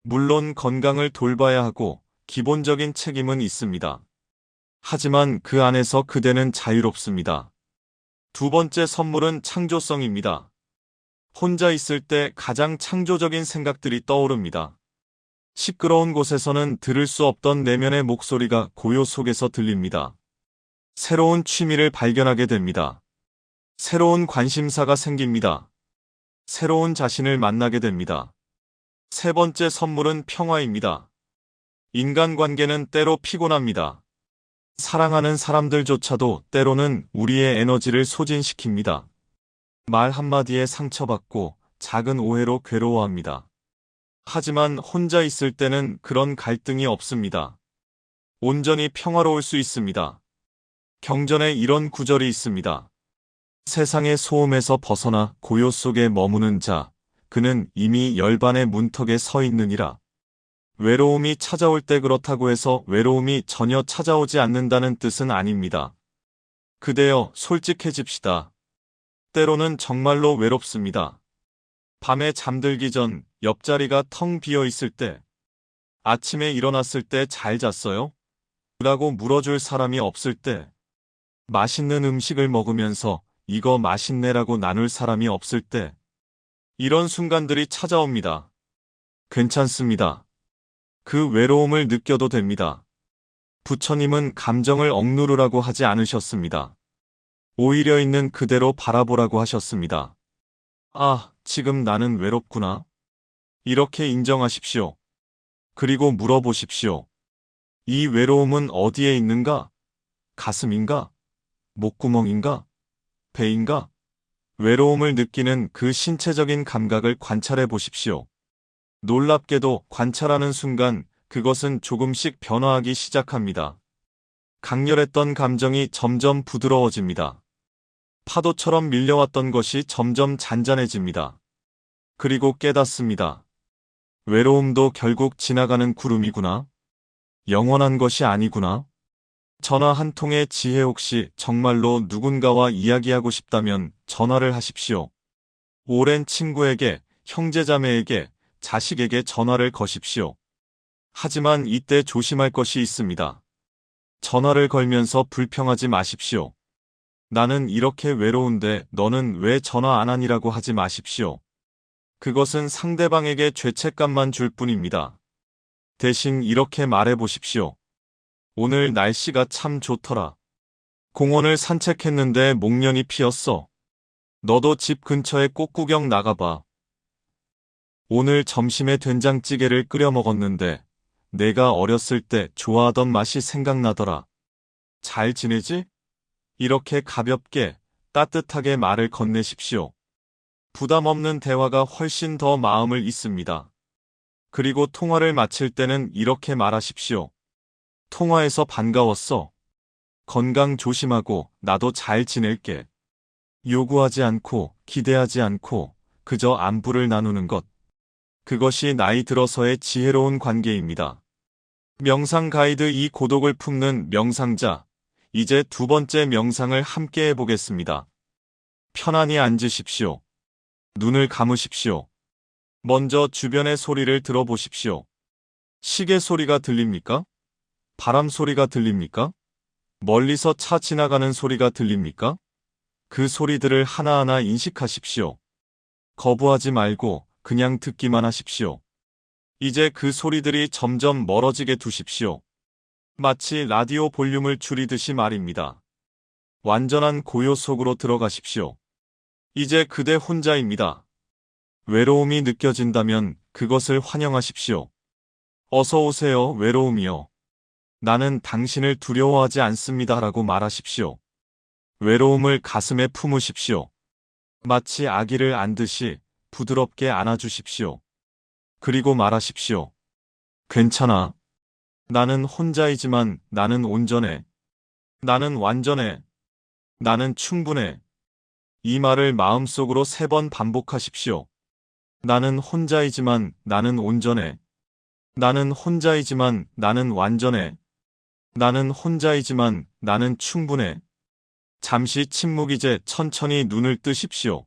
물론 건강을 돌봐야 하고 기본적인 책임은 있습니다. 하지만 그 안에서 그대는 자유롭습니다. 두 번째 선물은 창조성입니다. 혼자 있을 때 가장 창조적인 생각들이 떠오릅니다. 시끄러운 곳에서는 들을 수 없던 내면의 목소리가 고요 속에서 들립니다. 새로운 취미를 발견하게 됩니다. 새로운 관심사가 생깁니다. 새로운 자신을 만나게 됩니다. 세 번째 선물은 평화입니다. 인간관계는 때로 피곤합니다. 사랑하는 사람들조차도 때로는 우리의 에너지를 소진시킵니다. 말 한마디에 상처받고 작은 오해로 괴로워합니다. 하지만 혼자 있을 때는 그런 갈등이 없습니다. 온전히 평화로울 수 있습니다. 경전에 이런 구절이 있습니다. 세상의 소음에서 벗어나 고요 속에 머무는 자, 그는 이미 열반의 문턱에 서 있느니라. 외로움이 찾아올 때 그렇다고 해서 외로움이 전혀 찾아오지 않는다는 뜻은 아닙니다. 그대여, 솔직해집시다. 때로는 정말로 외롭습니다. 밤에 잠들기 전 옆자리가 텅 비어 있을 때, 아침에 일어났을 때 잘 잤어요? 라고 물어줄 사람이 없을 때, 맛있는 음식을 먹으면서 이거 맛있네라고 나눌 사람이 없을 때, 이런 순간들이 찾아옵니다. 괜찮습니다. 그 외로움을 느껴도 됩니다. 부처님은 감정을 억누르라고 하지 않으셨습니다. 오히려 있는 그대로 바라보라고 하셨습니다. 아, 지금 나는 외롭구나. 이렇게 인정하십시오. 그리고 물어보십시오. 이 외로움은 어디에 있는가? 가슴인가? 목구멍인가? 배인가? 외로움을 느끼는 그 신체적인 감각을 관찰해 보십시오. 놀랍게도 관찰하는 순간 그것은 조금씩 변화하기 시작합니다. 강렬했던 감정이 점점 부드러워집니다. 파도처럼 밀려왔던 것이 점점 잔잔해집니다. 그리고 깨닫습니다. 외로움도 결국 지나가는 구름이구나. 영원한 것이 아니구나. 전화 한 통의 지혜 혹시 정말로 누군가와 이야기하고 싶다면 전화를 하십시오. 오랜 친구에게, 형제자매에게, 자식에게 전화를 거십시오. 하지만 이때 조심할 것이 있습니다. 전화를 걸면서 불평하지 마십시오. 나는 이렇게 외로운데 너는 왜 전화 안 하니라고 하지 마십시오. 그것은 상대방에게 죄책감만 줄 뿐입니다. 대신 이렇게 말해 보십시오. 오늘 날씨가 참 좋더라. 공원을 산책했는데 목련이 피었어. 너도 집 근처에 꼭 구경 나가봐. 오늘 점심에 된장찌개를 끓여 먹었는데 내가 어렸을 때 좋아하던 맛이 생각나더라. 잘 지내지? 이렇게 가볍게 따뜻하게 말을 건네십시오. 부담 없는 대화가 훨씬 더 마음을 있습니다. 그리고 통화를 마칠 때는 이렇게 말하십시오. 통화해서 반가웠어. 건강 조심하고 나도 잘 지낼게. 요구하지 않고 기대하지 않고 그저 안부를 나누는 것. 그것이 나이 들어서의 지혜로운 관계입니다. 명상 가이드 이 고독을 품는 명상자. 이제 두 번째 명상을 함께 해보겠습니다. 편안히 앉으십시오. 눈을 감으십시오. 먼저 주변의 소리를 들어보십시오. 시계 소리가 들립니까? 바람 소리가 들립니까? 멀리서 차 지나가는 소리가 들립니까? 그 소리들을 하나하나 인식하십시오. 거부하지 말고 그냥 듣기만 하십시오. 이제 그 소리들이 점점 멀어지게 두십시오. 마치 라디오 볼륨을 줄이듯이 말입니다. 완전한 고요 속으로 들어가십시오. 이제 그대 혼자입니다. 외로움이 느껴진다면 그것을 환영하십시오. 어서 오세요, 외로움이요. 나는 당신을 두려워하지 않습니다라고 말하십시오. 외로움을 가슴에 품으십시오. 마치 아기를 안듯이 부드럽게 안아주십시오. 그리고 말하십시오. 괜찮아. 나는 혼자이지만 나는 온전해. 나는 완전해. 나는 충분해. 이 말을 마음속으로 3번 반복하십시오. 나는 혼자이지만 나는 온전해. 나는 혼자이지만 나는 완전해. 나는 혼자이지만 나는 충분해. 잠시 침묵. 이제 천천히 눈을 뜨십시오.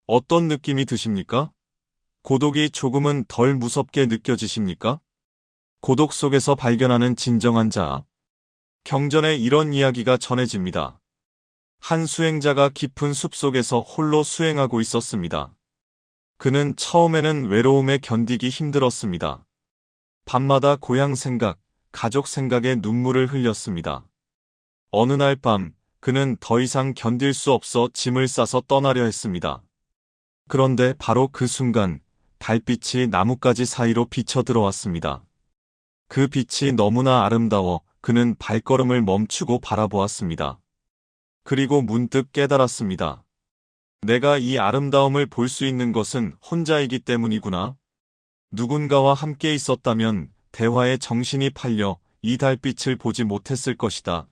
어떤 느낌이 드십니까? 고독이 조금은 덜 무섭게 느껴지십니까? 고독 속에서 발견하는 진정한 자아. 경전에 이런 이야기가 전해집니다. 한 수행자가 깊은 숲속에서 홀로 수행하고 있었습니다. 그는 처음에는 외로움에 견디기 힘들었습니다. 밤마다 고향 생각, 가족 생각에 눈물을 흘렸습니다. 어느 날 밤, 그는 더 이상 견딜 수 없어 짐을 싸서 떠나려 했습니다. 그런데 바로 그 순간, 달빛이 나뭇가지 사이로 비쳐 들어왔습니다. 그 빛이 너무나 아름다워 그는 발걸음을 멈추고 바라보았습니다. 그리고 문득 깨달았습니다. 내가 이 아름다움을 볼 수 있는 것은 혼자이기 때문이구나. 누군가와 함께 있었다면 대화에 정신이 팔려 이 달빛을 보지 못했을 것이다.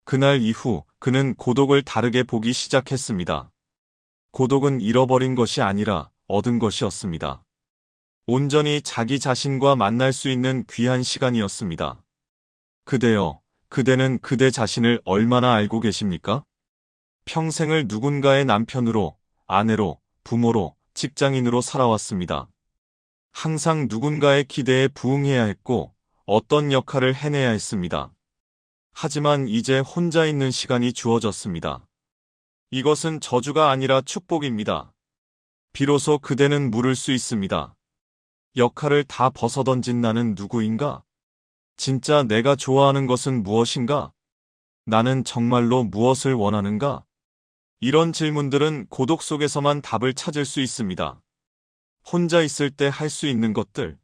그날 이후 그는 고독을 다르게 보기 시작했습니다. 고독은 잃어버린 것이 아니라 얻은 것이었습니다. 온전히 자기 자신과 만날 수 있는 귀한 시간이었습니다. 그대여, 그대는 그대 자신을 얼마나 알고 계십니까? 평생을 누군가의 남편으로, 아내로, 부모로, 직장인으로 살아왔습니다. 항상 누군가의 기대에 부응해야 했고 어떤 역할을 해내야 했습니다. 하지만 이제 혼자 있는 시간이 주어졌습니다. 이것은 저주가 아니라 축복입니다. 비로소 그대는 물을 수 있습니다. 역할을 다 벗어던진 나는 누구인가? 진짜 내가 좋아하는 것은 무엇인가? 나는 정말로 무엇을 원하는가? 이런 질문들은 고독 속에서만 답을 찾을 수 있습니다. 혼자 있을 때 할 수 있는 것들.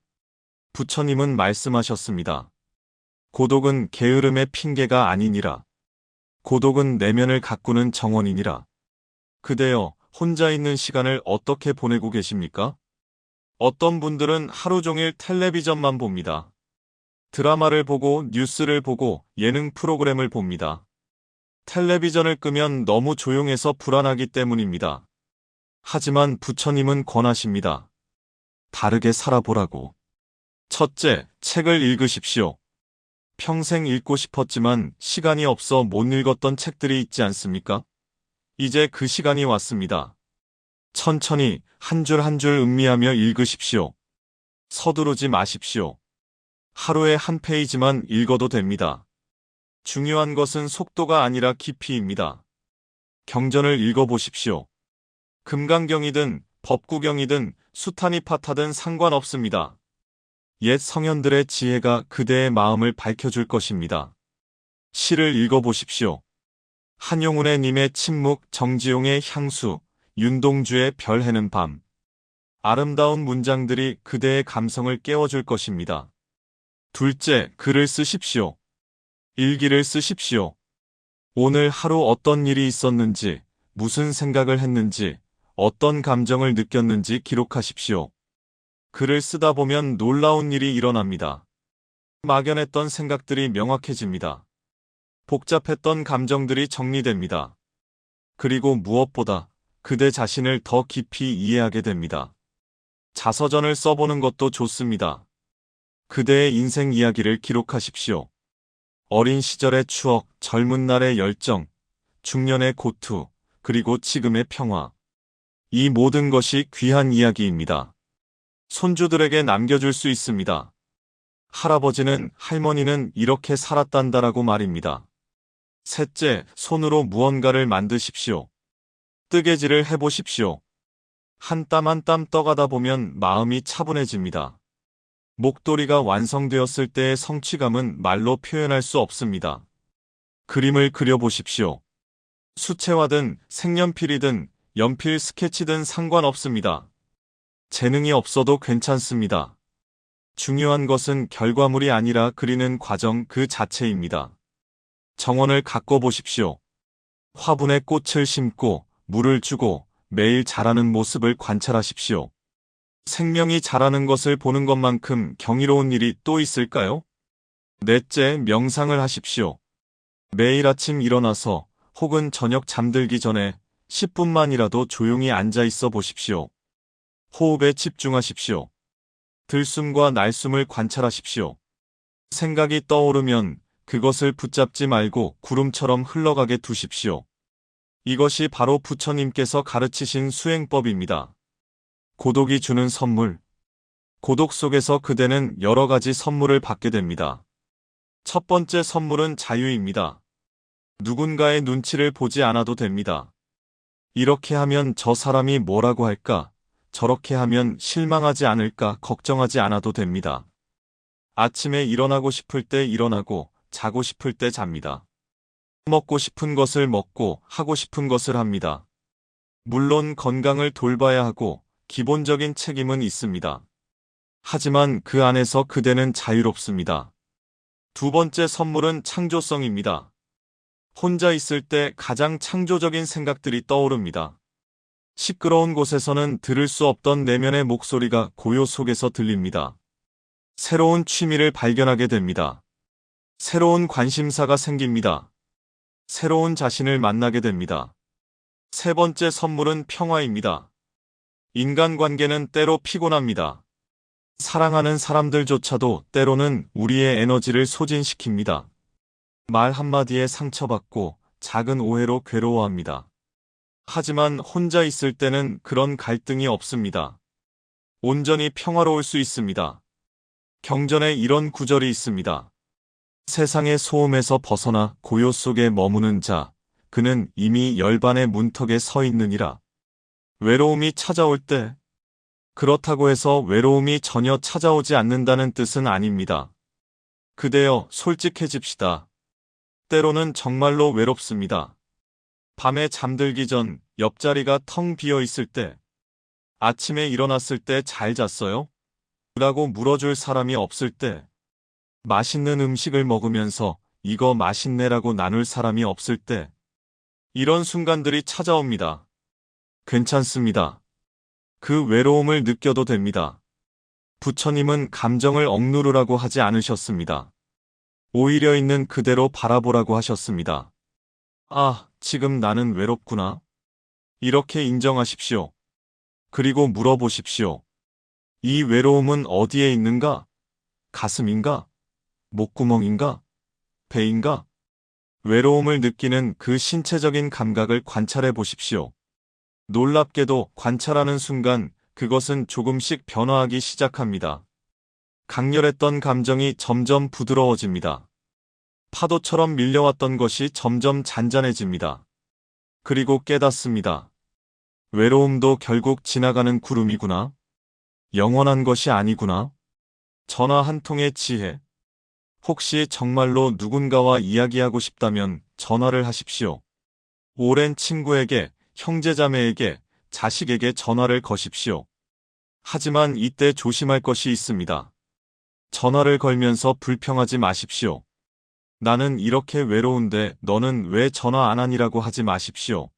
부처님은 말씀하셨습니다. 고독은 게으름의 핑계가 아니니라. 고독은 내면을 가꾸는 정원이니라. 그대여, 혼자 있는 시간을 어떻게 보내고 계십니까? 어떤 분들은 하루 종일 텔레비전만 봅니다. 드라마를 보고 뉴스를 보고 예능 프로그램을 봅니다. 텔레비전을 끄면 너무 조용해서 불안하기 때문입니다. 하지만 부처님은 권하십니다. 다르게 살아보라고. 첫째, 책을 읽으십시오. 평생 읽고 싶었지만 시간이 없어 못 읽었던 책들이 있지 않습니까? 이제 그 시간이 왔습니다. 천천히 한 줄 한 줄 음미하며 읽으십시오. 서두르지 마십시오. 하루에 한 페이지만 읽어도 됩니다. 중요한 것은 속도가 아니라 깊이입니다. 경전을 읽어보십시오. 금강경이든 법구경이든 수타니파타든 상관없습니다. 옛 성현들의 지혜가 그대의 마음을 밝혀줄 것입니다. 시를 읽어보십시오. 한용운의 님의 침묵, 정지용의 향수, 윤동주의 별 해는 밤. 아름다운 문장들이 그대의 감성을 깨워줄 것입니다. 둘째, 글을 쓰십시오. 일기를 쓰십시오. 오늘 하루 어떤 일이 있었는지, 무슨 생각을 했는지, 어떤 감정을 느꼈는지 기록하십시오. 글을 쓰다 보면 놀라운 일이 일어납니다. 막연했던 생각들이 명확해집니다. 복잡했던 감정들이 정리됩니다. 그리고 무엇보다 그대 자신을 더 깊이 이해하게 됩니다. 자서전을 써보는 것도 좋습니다. 그대의 인생 이야기를 기록하십시오. 어린 시절의 추억, 젊은 날의 열정, 중년의 고투, 그리고 지금의 평화. 이 모든 것이 귀한 이야기입니다. 손주들에게 남겨줄 수 있습니다. 할아버지는, 할머니는 이렇게 살았단다라고 말입니다. 셋째, 손으로 무언가를 만드십시오. 뜨개질을 해보십시오. 한 땀 한 땀 떠가다 보면 마음이 차분해집니다. 목도리가 완성되었을 때의 성취감은 말로 표현할 수 없습니다. 그림을 그려보십시오. 수채화든 색연필이든 연필 스케치든 상관없습니다. 재능이 없어도 괜찮습니다. 중요한 것은 결과물이 아니라 그리는 과정 그 자체입니다. 정원을 가꿔 보십시오. 화분에 꽃을 심고 물을 주고 매일 자라는 모습을 관찰하십시오. 생명이 자라는 것을 보는 것만큼 경이로운 일이 또 있을까요? 넷째, 명상을 하십시오. 매일 아침 일어나서 혹은 저녁 잠들기 전에 10분만이라도 조용히 앉아 있어 보십시오. 호흡에 집중하십시오. 들숨과 날숨을 관찰하십시오. 생각이 떠오르면 그것을 붙잡지 말고 구름처럼 흘러가게 두십시오. 이것이 바로 부처님께서 가르치신 수행법입니다. 고독이 주는 선물. 고독 속에서 그대는 여러 가지 선물을 받게 됩니다. 첫 번째 선물은 자유입니다. 누군가의 눈치를 보지 않아도 됩니다. 이렇게 하면 저 사람이 뭐라고 할까? 저렇게 하면 실망하지 않을까 걱정하지 않아도 됩니다. 아침에 일어나고 싶을 때 일어나고 자고 싶을 때 잡니다. 먹고 싶은 것을 먹고 하고 싶은 것을 합니다. 물론 건강을 돌봐야 하고 기본적인 책임은 있습니다. 하지만 그 안에서 그대는 자유롭습니다. 두 번째 선물은 창조성입니다. 혼자 있을 때 가장 창조적인 생각들이 떠오릅니다. 시끄러운 곳에서는 들을 수 없던 내면의 목소리가 고요 속에서 들립니다. 새로운 취미를 발견하게 됩니다. 새로운 관심사가 생깁니다. 새로운 자신을 만나게 됩니다. 세 번째 선물은 평화입니다. 인간관계는 때로 피곤합니다. 사랑하는 사람들조차도 때로는 우리의 에너지를 소진시킵니다. 말 한마디에 상처받고 작은 오해로 괴로워합니다. 하지만 혼자 있을 때는 그런 갈등이 없습니다. 온전히 평화로울 수 있습니다. 경전에 이런 구절이 있습니다. 세상의 소음에서 벗어나 고요 속에 머무는 자, 그는 이미 열반의 문턱에 서 있느니라. 외로움이 찾아올 때, 그렇다고 해서 외로움이 전혀 찾아오지 않는다는 뜻은 아닙니다. 그대여, 솔직해집시다. 때로는 정말로 외롭습니다. 밤에 잠들기 전 옆자리가 텅 비어 있을 때, 아침에 일어났을 때 잘 잤어요? 라고 물어줄 사람이 없을 때, 맛있는 음식을 먹으면서 이거 맛있네라고 나눌 사람이 없을 때, 이런 순간들이 찾아옵니다. 괜찮습니다. 그 외로움을 느껴도 됩니다. 부처님은 감정을 억누르라고 하지 않으셨습니다. 오히려 있는 그대로 바라보라고 하셨습니다. 아, 지금 나는 외롭구나. 이렇게 인정하십시오. 그리고 물어보십시오. 이 외로움은 어디에 있는가? 가슴인가? 목구멍인가? 배인가? 외로움을 느끼는 그 신체적인 감각을 관찰해 보십시오. 놀랍게도 관찰하는 순간 그것은 조금씩 변화하기 시작합니다. 강렬했던 감정이 점점 부드러워집니다. 파도처럼 밀려왔던 것이 점점 잔잔해집니다. 그리고 깨닫습니다. 외로움도 결국 지나가는 구름이구나. 영원한 것이 아니구나. 전화 한 통의 지혜. 혹시 정말로 누군가와 이야기하고 싶다면 전화를 하십시오. 오랜 친구에게, 형제자매에게, 자식에게 전화를 거십시오. 하지만 이때 조심할 것이 있습니다. 전화를 걸면서 불평하지 마십시오. 나는 이렇게 외로운데 너는 왜 전화 안 하니라고 하지 마십시오.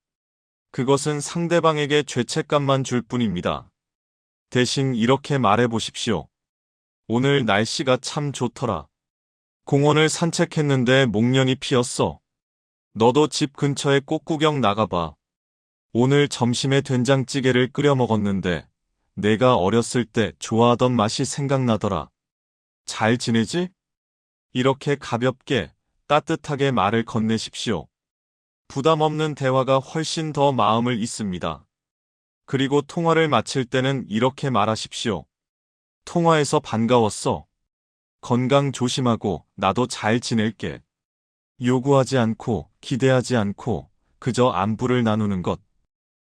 그것은 상대방에게 죄책감만 줄 뿐입니다. 대신 이렇게 말해 보십시오. 오늘 날씨가 참 좋더라. 공원을 산책했는데 목련이 피었어. 너도 집 근처에 꽃구경 나가봐. 오늘 점심에 된장찌개를 끓여 먹었는데 내가 어렸을 때 좋아하던 맛이 생각나더라. 잘 지내지? 이렇게 가볍게 따뜻하게 말을 건네십시오. 부담 없는 대화가 훨씬 더 마음을 잊습니다. 그리고 통화를 마칠 때는 이렇게 말하십시오. 통화해서 반가웠어. 건강 조심하고 나도 잘 지낼게. 요구하지 않고 기대하지 않고 그저 안부를 나누는 것.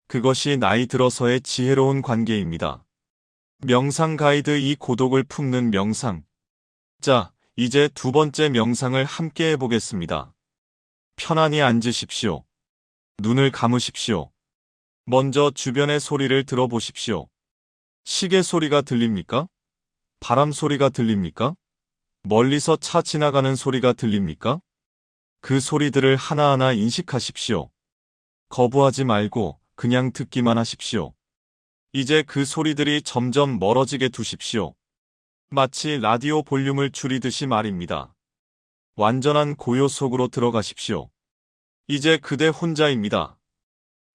그것이 나이 들어서의 지혜로운 관계입니다. 명상 가이드 이 고독을 품는 명상. 자, 이제 두 번째 명상을 함께 해보겠습니다. 편안히 앉으십시오. 눈을 감으십시오. 먼저 주변의 소리를 들어보십시오. 시계 소리가 들립니까? 바람 소리가 들립니까? 멀리서 차 지나가는 소리가 들립니까? 그 소리들을 하나하나 인식하십시오. 거부하지 말고 그냥 듣기만 하십시오. 이제 그 소리들이 점점 멀어지게 두십시오. 마치 라디오 볼륨을 줄이듯이 말입니다. 완전한 고요 속으로 들어가십시오. 이제 그대 혼자입니다.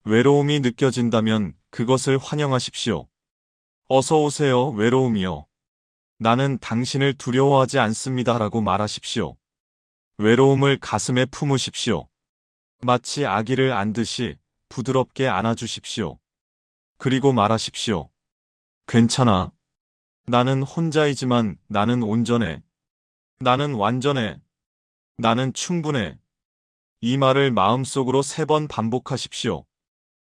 외로움이 느껴진다면 그것을 환영하십시오. 어서 오세요, 외로움이요. 나는 당신을 두려워하지 않습니다. 라고 말하십시오. 외로움을 가슴에 품으십시오. 마치 아기를 안듯이 부드럽게 안아주십시오. 그리고 말하십시오. 괜찮아. 나는 혼자이지만 나는 온전해. 나는 완전해. 나는 충분해. 이 말을 마음속으로 3번 반복하십시오.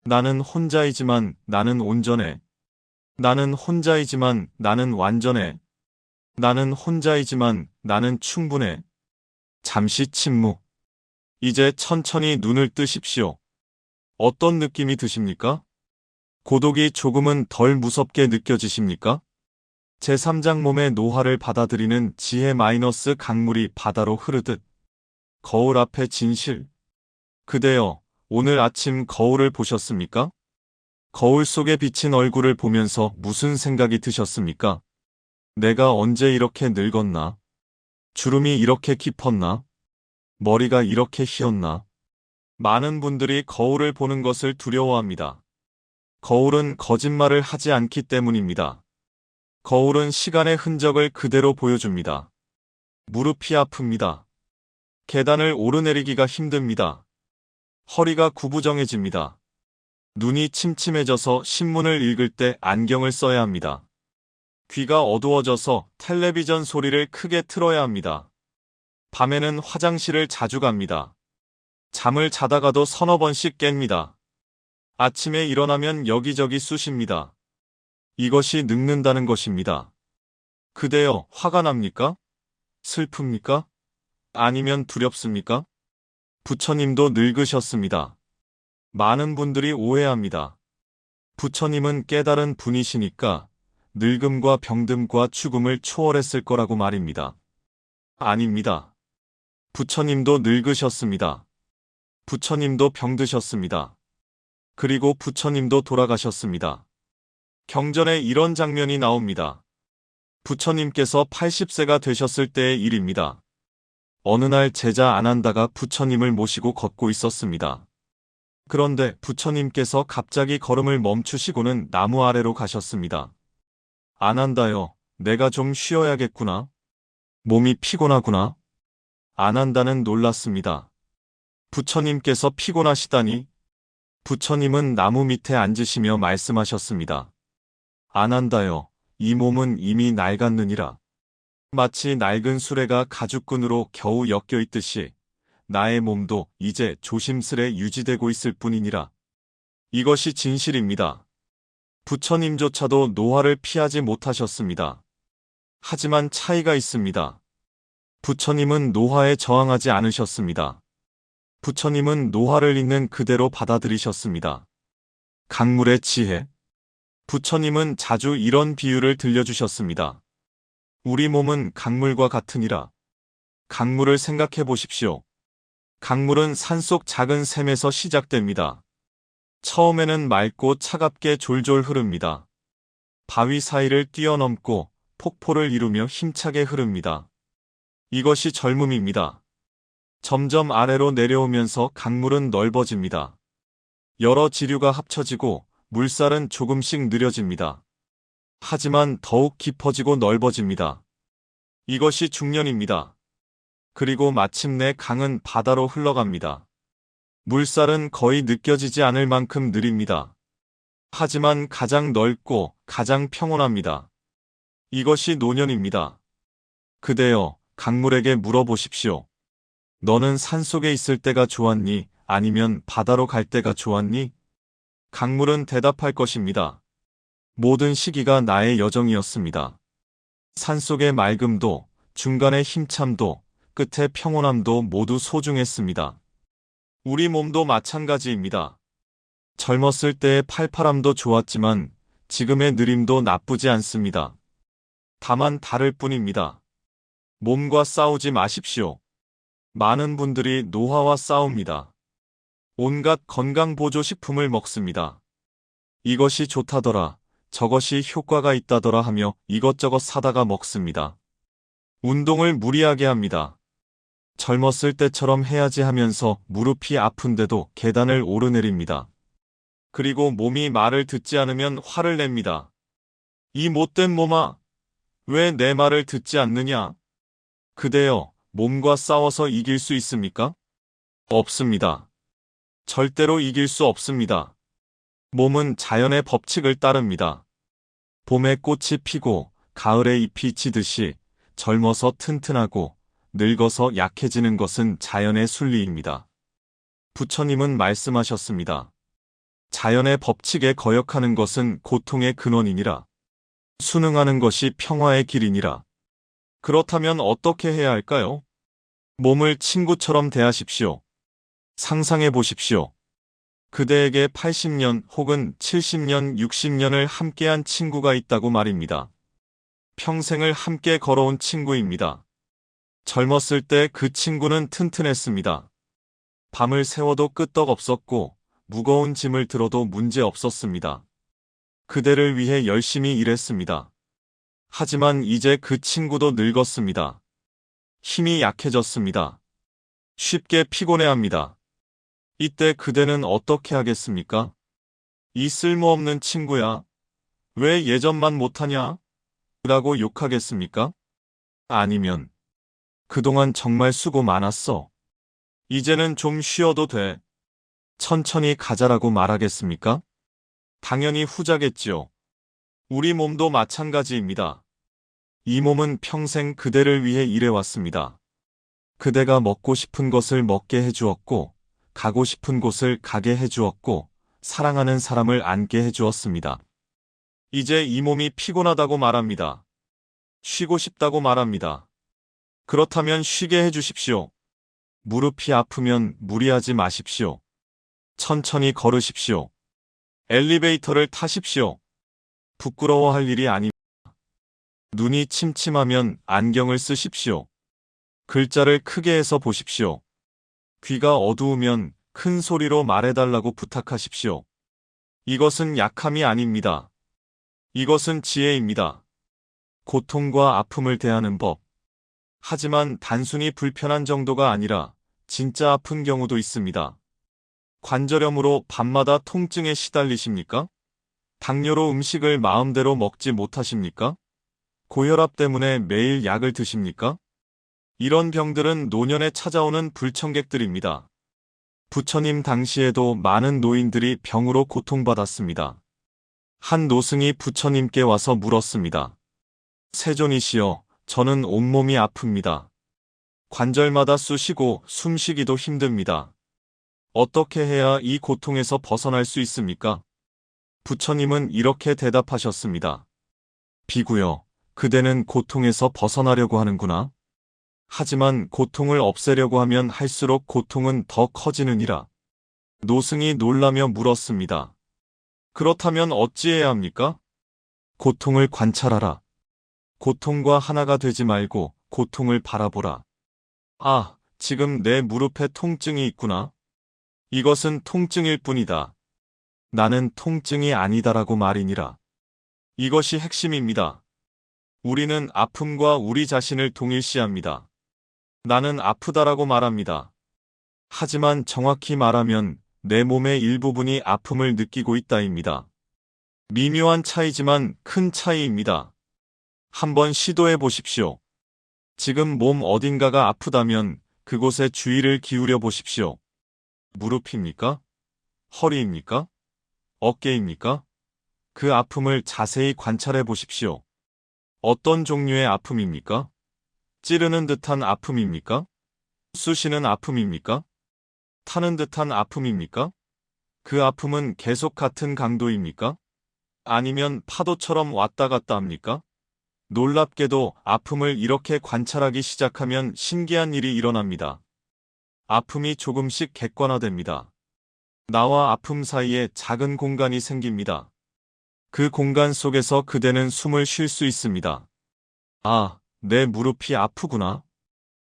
나는 혼자이지만 나는 온전해. 나는 혼자이지만 나는 완전해. 나는 혼자이지만 나는 충분해. 잠시 침묵. 이제 천천히 눈을 뜨십시오. 어떤 느낌이 드십니까? 고독이 조금은 덜 무섭게 느껴지십니까? 제3장 몸의 노화를 받아들이는 지혜 마이너스 강물이 바다로 흐르듯. 거울 앞에 진실. 그대여, 오늘 아침 거울을 보셨습니까? 거울 속에 비친 얼굴을 보면서 무슨 생각이 드셨습니까? 내가 언제 이렇게 늙었나? 주름이 이렇게 깊었나? 머리가 이렇게 휘었나? 많은 분들이 거울을 보는 것을 두려워합니다. 거울은 거짓말을 하지 않기 때문입니다. 거울은 시간의 흔적을 그대로 보여줍니다. 무릎이 아픕니다. 계단을 오르내리기가 힘듭니다. 허리가 구부정해집니다. 눈이 침침해져서 신문을 읽을 때 안경을 써야 합니다. 귀가 어두워져서 텔레비전 소리를 크게 틀어야 합니다. 밤에는 화장실을 자주 갑니다. 잠을 자다가도 3~4번씩 깹니다. 아침에 일어나면 여기저기 쑤십니다. 이것이 늙는다는 것입니다. 그대여, 화가 납니까? 슬픕니까? 아니면 두렵습니까? 부처님도 늙으셨습니다. 많은 분들이 오해합니다. 부처님은 깨달은 분이시니까 늙음과 병듦과 죽음을 초월했을 거라고 말입니다. 아닙니다. 부처님도 늙으셨습니다. 부처님도 병드셨습니다. 그리고 부처님도 돌아가셨습니다. 경전에 이런 장면이 나옵니다. 부처님께서 80세가 되셨을 때의 일입니다. 어느 날 제자 아난다가 부처님을 모시고 걷고 있었습니다. 그런데 부처님께서 갑자기 걸음을 멈추시고는 나무 아래로 가셨습니다. 아난다요, 내가 좀 쉬어야겠구나. 몸이 피곤하구나. 아난다는 놀랐습니다. 부처님께서 피곤하시다니? 부처님은 나무 밑에 앉으시며 말씀하셨습니다. 아난다요, 이 몸은 이미 낡았느니라. 마치 낡은 수레가 가죽끈으로 겨우 엮여 있듯이 나의 몸도 이제 조심스레 유지되고 있을 뿐이니라. 이것이 진실입니다. 부처님조차도 노화를 피하지 못하셨습니다. 하지만 차이가 있습니다. 부처님은 노화에 저항하지 않으셨습니다. 부처님은 노화를 있는 그대로 받아들이셨습니다. 강물의 지혜. 부처님은 자주 이런 비유를 들려주셨습니다. 우리 몸은 강물과 같으니라. 강물을 생각해 보십시오. 강물은 산속 작은 샘에서 시작됩니다. 처음에는 맑고 차갑게 졸졸 흐릅니다. 바위 사이를 뛰어넘고 폭포를 이루며 힘차게 흐릅니다. 이것이 젊음입니다. 점점 아래로 내려오면서 강물은 넓어집니다. 여러 지류가 합쳐지고 물살은 조금씩 느려집니다. 하지만 더욱 깊어지고 넓어집니다. 이것이 중년입니다. 그리고 마침내 강은 바다로 흘러갑니다. 물살은 거의 느껴지지 않을 만큼 느립니다. 하지만 가장 넓고 가장 평온합니다. 이것이 노년입니다. 그대여, 강물에게 물어보십시오. 너는 산속에 있을 때가 좋았니? 아니면 바다로 갈 때가 좋았니? 강물은 대답할 것입니다. 모든 시기가 나의 여정이었습니다. 산속의 맑음도, 중간의 힘참도, 끝의 평온함도 모두 소중했습니다. 우리 몸도 마찬가지입니다. 젊었을 때의 팔팔함도 좋았지만 지금의 느림도 나쁘지 않습니다. 다만 다를 뿐입니다. 몸과 싸우지 마십시오. 많은 분들이 노화와 싸웁니다. 온갖 건강보조식품을 먹습니다. 이것이 좋다더라, 저것이 효과가 있다더라 하며 이것저것 사다가 먹습니다. 운동을 무리하게 합니다. 젊었을 때처럼 해야지 하면서 무릎이 아픈데도 계단을 오르내립니다. 그리고 몸이 말을 듣지 않으면 화를 냅니다. 이 못된 몸아, 왜 내 말을 듣지 않느냐? 그대여, 몸과 싸워서 이길 수 있습니까? 없습니다. 절대로 이길 수 없습니다. 몸은 자연의 법칙을 따릅니다. 봄에 꽃이 피고 가을에 잎이 지듯이 젊어서 튼튼하고 늙어서 약해지는 것은 자연의 순리입니다. 부처님은 말씀하셨습니다. 자연의 법칙에 거역하는 것은 고통의 근원이니라. 순응하는 것이 평화의 길이니라. 그렇다면 어떻게 해야 할까요? 몸을 친구처럼 대하십시오. 상상해 보십시오. 그대에게 80년 혹은 70년, 60년을 함께한 친구가 있다고 말입니다. 평생을 함께 걸어온 친구입니다. 젊었을 때 그 친구는 튼튼했습니다. 밤을 새워도 끄떡없었고 무거운 짐을 들어도 문제 없었습니다. 그대를 위해 열심히 일했습니다. 하지만 이제 그 친구도 늙었습니다. 힘이 약해졌습니다. 쉽게 피곤해합니다. 이때 그대는 어떻게 하겠습니까? 이 쓸모없는 친구야, 왜 예전만 못하냐? 라고 욕하겠습니까? 아니면 그동안 정말 수고 많았어. 이제는 좀 쉬어도 돼. 천천히 가자라고 말하겠습니까? 당연히 후자겠지요. 우리 몸도 마찬가지입니다. 이 몸은 평생 그대를 위해 일해왔습니다. 그대가 먹고 싶은 것을 먹게 해주었고, 가고 싶은 곳을 가게 해주었고, 사랑하는 사람을 안게 해주었습니다. 이제 이 몸이 피곤하다고 말합니다. 쉬고 싶다고 말합니다. 그렇다면 쉬게 해주십시오. 무릎이 아프면 무리하지 마십시오. 천천히 걸으십시오. 엘리베이터를 타십시오. 부끄러워할 일이 아닙니다. 눈이 침침하면 안경을 쓰십시오. 글자를 크게 해서 보십시오. 귀가 어두우면 큰 소리로 말해달라고 부탁하십시오. 이것은 약함이 아닙니다. 이것은 지혜입니다. 고통과 아픔을 대하는 법. 하지만 단순히 불편한 정도가 아니라 진짜 아픈 경우도 있습니다. 관절염으로 밤마다 통증에 시달리십니까? 당뇨로 음식을 마음대로 먹지 못하십니까? 고혈압 때문에 매일 약을 드십니까? 이런 병들은 노년에 찾아오는 불청객들입니다. 부처님 당시에도 많은 노인들이 병으로 고통받았습니다. 한 노승이 부처님께 와서 물었습니다. 세존이시여, 저는 온몸이 아픕니다. 관절마다 쑤시고 숨쉬기도 힘듭니다. 어떻게 해야 이 고통에서 벗어날 수 있습니까? 부처님은 이렇게 대답하셨습니다. 비구여, 그대는 고통에서 벗어나려고 하는구나. 하지만 고통을 없애려고 하면 할수록 고통은 더 커지느니라. 노승이 놀라며 물었습니다. 그렇다면 어찌해야 합니까? 고통을 관찰하라. 고통과 하나가 되지 말고 고통을 바라보라. 아, 지금 내 무릎에 통증이 있구나. 이것은 통증일 뿐이다. 나는 통증이 아니다라고 말이니라. 이것이 핵심입니다. 우리는 아픔과 우리 자신을 동일시합니다. 나는 아프다라고 말합니다. 하지만 정확히 말하면 내 몸의 일부분이 아픔을 느끼고 있다입니다. 미묘한 차이지만 큰 차이입니다. 한번 시도해 보십시오. 지금 몸 어딘가가 아프다면 그곳에 주의를 기울여 보십시오. 무릎입니까? 허리입니까? 어깨입니까? 그 아픔을 자세히 관찰해 보십시오. 어떤 종류의 아픔입니까? 찌르는 듯한 아픔입니까? 쑤시는 아픔입니까? 타는 듯한 아픔입니까? 그 아픔은 계속 같은 강도입니까? 아니면 파도처럼 왔다 갔다 합니까? 놀랍게도 아픔을 이렇게 관찰하기 시작하면 신기한 일이 일어납니다. 아픔이 조금씩 객관화됩니다. 나와 아픔 사이에 작은 공간이 생깁니다. 그 공간 속에서 그대는 숨을 쉴 수 있습니다. 아, 내 무릎이 아프구나.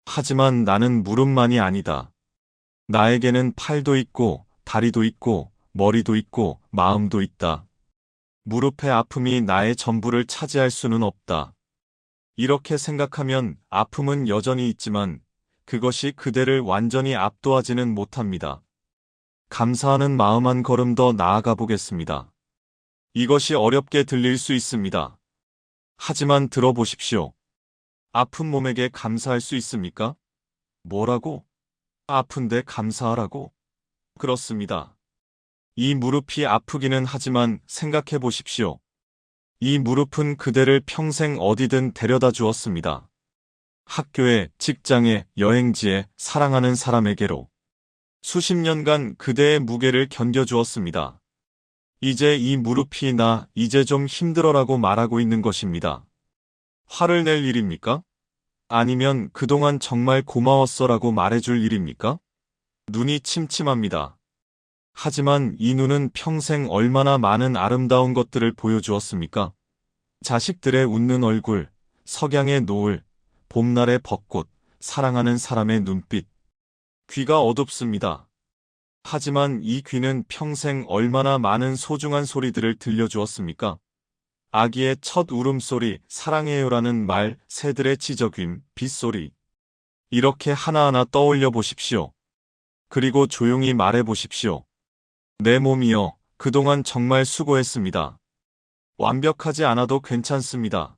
하지만 나는 무릎만이 아니다. 나에게는 팔도 있고, 다리도 있고, 머리도 있고, 마음도 있다. 무릎의 아픔이 나의 전부를 차지할 수는 없다. 이렇게 생각하면 아픔은 여전히 있지만 그것이 그대를 완전히 압도하지는 못합니다. 감사하는 마음 한 걸음 더 나아가 보겠습니다. 이것이 어렵게 들릴 수 있습니다. 하지만 들어보십시오. 아픈 몸에게 감사할 수 있습니까? 뭐라고? 아픈데 감사하라고? 그렇습니다. 이 무릎이 아프기는 하지만 생각해 보십시오. 이 무릎은 그대를 평생 어디든 데려다 주었습니다. 학교에, 직장에, 여행지에, 사랑하는 사람에게로. 수십 년간 그대의 무게를 견뎌주었습니다. 이제 이 무릎이 나 이제 좀 힘들어라고 말하고 있는 것입니다. 화를 낼 일입니까? 아니면 그동안 정말 고마웠어라고 말해줄 일입니까? 눈이 침침합니다. 하지만 이 눈은 평생 얼마나 많은 아름다운 것들을 보여주었습니까? 자식들의 웃는 얼굴, 석양의 노을, 봄날의 벚꽃, 사랑하는 사람의 눈빛. 귀가 어둡습니다. 하지만 이 귀는 평생 얼마나 많은 소중한 소리들을 들려주었습니까? 아기의 첫 울음소리, 사랑해요라는 말, 새들의 지저귀, 빗소리. 이렇게 하나하나 떠올려 보십시오. 그리고 조용히 말해 보십시오. 내 몸이여, 그동안 정말 수고했습니다. 완벽하지 않아도 괜찮습니다.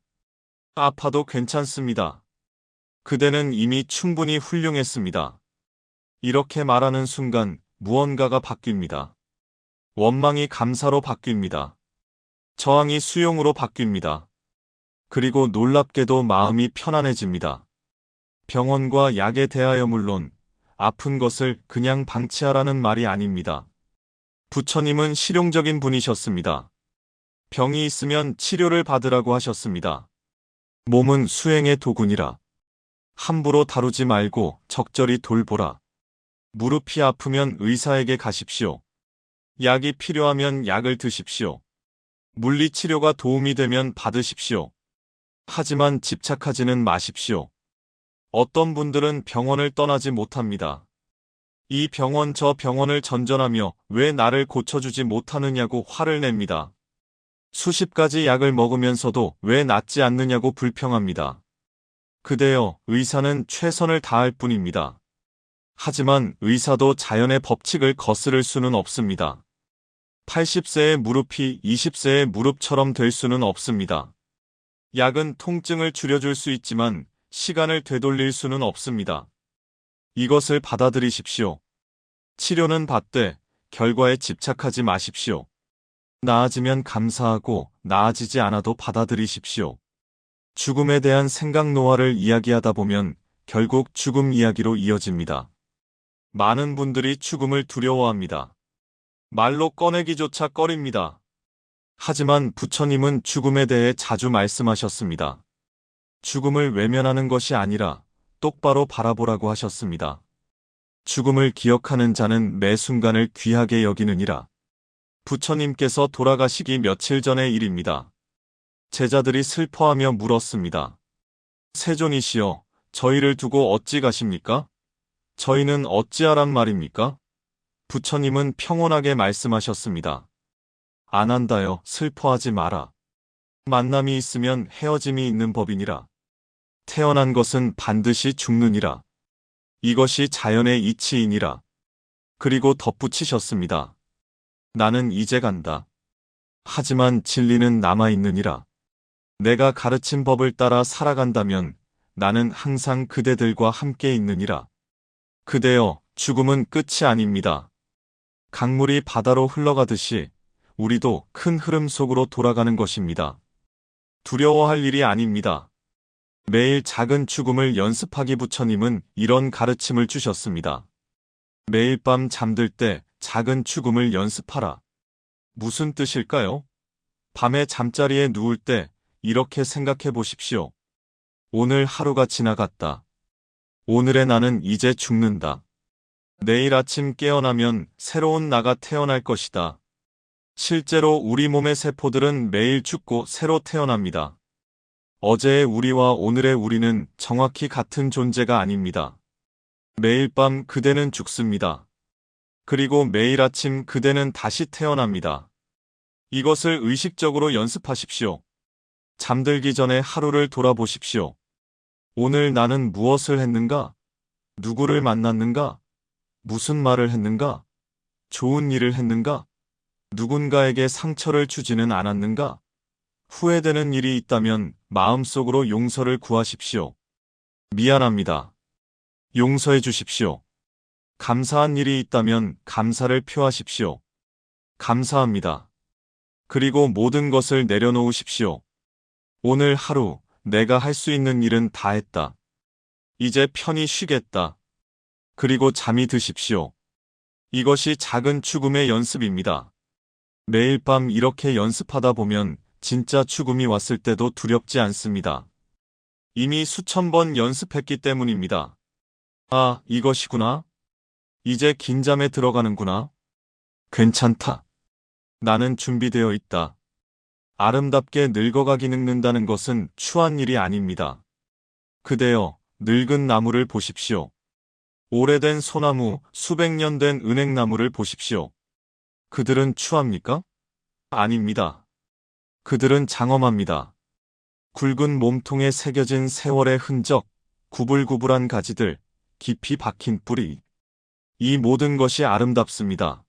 아파도 괜찮습니다. 그대는 이미 충분히 훌륭했습니다. 이렇게 말하는 순간 무언가가 바뀝니다. 원망이 감사로 바뀝니다. 저항이 수용으로 바뀝니다. 그리고 놀랍게도 마음이 편안해집니다. 병원과 약에 대하여 물론 아픈 것을 그냥 방치하라는 말이 아닙니다. 부처님은 실용적인 분이셨습니다. 병이 있으면 치료를 받으라고 하셨습니다. 몸은 수행의 도구니라. 함부로 다루지 말고 적절히 돌보라. 무릎이 아프면 의사에게 가십시오. 약이 필요하면 약을 드십시오. 물리치료가 도움이 되면 받으십시오. 하지만 집착하지는 마십시오. 어떤 분들은 병원을 떠나지 못합니다. 이 병원 저 병원을 전전하며 왜 나를 고쳐주지 못하느냐고 화를 냅니다. 수십 가지 약을 먹으면서도 왜 낫지 않느냐고 불평합니다. 그대여, 의사는 최선을 다할 뿐입니다. 하지만 의사도 자연의 법칙을 거스를 수는 없습니다. 80세의 무릎이 20세의 무릎처럼 될 수는 없습니다. 약은 통증을 줄여줄 수 있지만 시간을 되돌릴 수는 없습니다. 이것을 받아들이십시오. 치료는 받되 결과에 집착하지 마십시오. 나아지면 감사하고 나아지지 않아도 받아들이십시오. 죽음에 대한 생각 노화를 이야기하다 보면 결국 죽음 이야기로 이어집니다. 많은 분들이 죽음을 두려워합니다. 말로 꺼내기조차 꺼립니다. 하지만 부처님은 죽음에 대해 자주 말씀하셨습니다. 죽음을 외면하는 것이 아니라 똑바로 바라보라고 하셨습니다. 죽음을 기억하는 자는 매 순간을 귀하게 여기느니라. 부처님께서 돌아가시기 며칠 전의 일입니다. 제자들이 슬퍼하며 물었습니다. 세존이시여, 저희를 두고 어찌 가십니까? 저희는 어찌하란 말입니까? 부처님은 평온하게 말씀하셨습니다. 안 한다여, 슬퍼하지 마라. 만남이 있으면 헤어짐이 있는 법이니라. 태어난 것은 반드시 죽느니라. 이것이 자연의 이치이니라. 그리고 덧붙이셨습니다. 나는 이제 간다. 하지만 진리는 남아있느니라. 내가 가르친 법을 따라 살아간다면 나는 항상 그대들과 함께 있느니라. 그대여, 죽음은 끝이 아닙니다. 강물이 바다로 흘러가듯이 우리도 큰 흐름 속으로 돌아가는 것입니다. 두려워할 일이 아닙니다. 매일 작은 죽음을 연습하기 부처님은 이런 가르침을 주셨습니다. 매일 밤 잠들 때 작은 죽음을 연습하라. 무슨 뜻일까요? 밤에 잠자리에 누울 때 이렇게 생각해 보십시오. 오늘 하루가 지나갔다. 오늘의 나는 이제 죽는다. 내일 아침 깨어나면 새로운 나가 태어날 것이다. 실제로 우리 몸의 세포들은 매일 죽고 새로 태어납니다. 어제의 우리와 오늘의 우리는 정확히 같은 존재가 아닙니다. 매일 밤 그대는 죽습니다. 그리고 매일 아침 그대는 다시 태어납니다. 이것을 의식적으로 연습하십시오. 잠들기 전에 하루를 돌아보십시오. 오늘 나는 무엇을 했는가? 누구를 만났는가? 무슨 말을 했는가? 좋은 일을 했는가? 누군가에게 상처를 주지는 않았는가? 후회되는 일이 있다면 마음속으로 용서를 구하십시오. 미안합니다. 용서해 주십시오. 감사한 일이 있다면 감사를 표하십시오. 감사합니다. 그리고 모든 것을 내려놓으십시오. 오늘 하루 내가 할 수 있는 일은 다 했다. 이제 편히 쉬겠다. 그리고 잠이 드십시오. 이것이 작은 죽음의 연습입니다. 매일 밤 이렇게 연습하다 보면 진짜 죽음이 왔을 때도 두렵지 않습니다. 이미 수천 번 연습했기 때문입니다. 아, 이것이구나. 이제 긴 잠에 들어가는구나. 괜찮다. 나는 준비되어 있다. 아름답게 늙어가기 늙는다는 것은 추한 일이 아닙니다. 그대여, 늙은 나무를 보십시오. 오래된 소나무, 수백 년 된 은행나무를 보십시오. 그들은 추합니까? 아닙니다. 그들은 장엄합니다. 굵은 몸통에 새겨진 세월의 흔적, 구불구불한 가지들, 깊이 박힌 뿌리. 이 모든 것이 아름답습니다.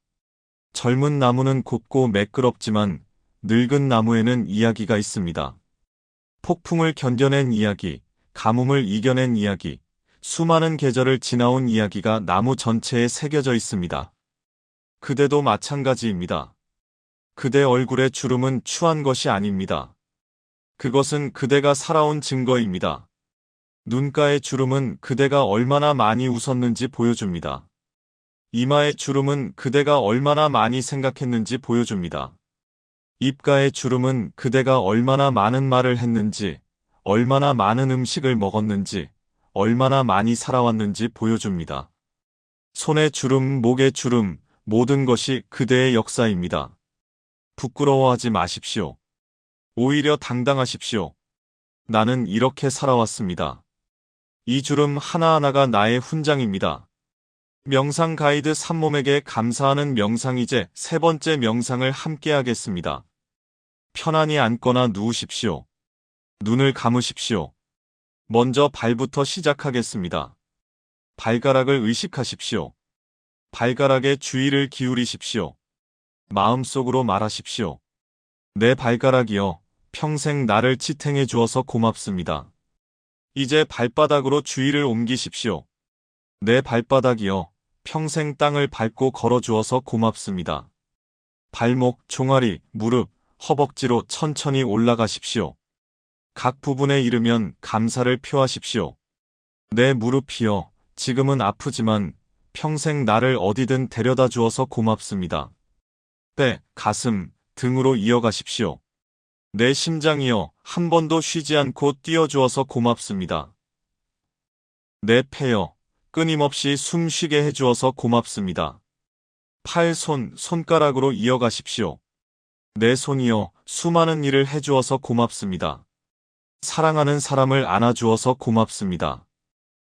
젊은 나무는 곱고 매끄럽지만 늙은 나무에는 이야기가 있습니다. 폭풍을 견뎌낸 이야기, 가뭄을 이겨낸 이야기, 수많은 계절을 지나온 이야기가 나무 전체에 새겨져 있습니다. 그대도 마찬가지입니다. 그대 얼굴의 주름은 추한 것이 아닙니다. 그것은 그대가 살아온 증거입니다. 눈가의 주름은 그대가 얼마나 많이 웃었는지 보여줍니다. 이마의 주름은 그대가 얼마나 많이 생각했는지 보여줍니다. 입가의 주름은 그대가 얼마나 많은 말을 했는지, 얼마나 많은 음식을 먹었는지, 얼마나 많이 살아왔는지 보여줍니다. 손의 주름, 목의 주름, 모든 것이 그대의 역사입니다. 부끄러워하지 마십시오. 오히려 당당하십시오. 나는 이렇게 살아왔습니다. 이 주름 하나하나가 나의 훈장입니다. 명상 가이드 삼몸에게 감사하는 명상 이제 세 번째 명상을 함께 하겠습니다. 편안히 앉거나 누우십시오. 눈을 감으십시오. 먼저 발부터 시작하겠습니다. 발가락을 의식하십시오. 발가락에 주의를 기울이십시오. 마음속으로 말하십시오. 내 발가락이여, 평생 나를 지탱해 주어서 고맙습니다. 이제 발바닥으로 주의를 옮기십시오. 내 발바닥이여, 평생 땅을 밟고 걸어주어서 고맙습니다. 발목, 종아리, 무릎, 허벅지로 천천히 올라가십시오. 각 부분에 이르면 감사를 표하십시오. 내 무릎이여, 지금은 아프지만 평생 나를 어디든 데려다 주어서 고맙습니다. 배, 가슴, 등으로 이어가십시오. 내 심장이여, 한 번도 쉬지 않고 뛰어주어서 고맙습니다. 내 폐여, 끊임없이 숨쉬게 해주어서 고맙습니다. 팔, 손가락으로 이어가십시오. 내 손이여, 수많은 일을 해주어서 고맙습니다. 사랑하는 사람을 안아주어서 고맙습니다.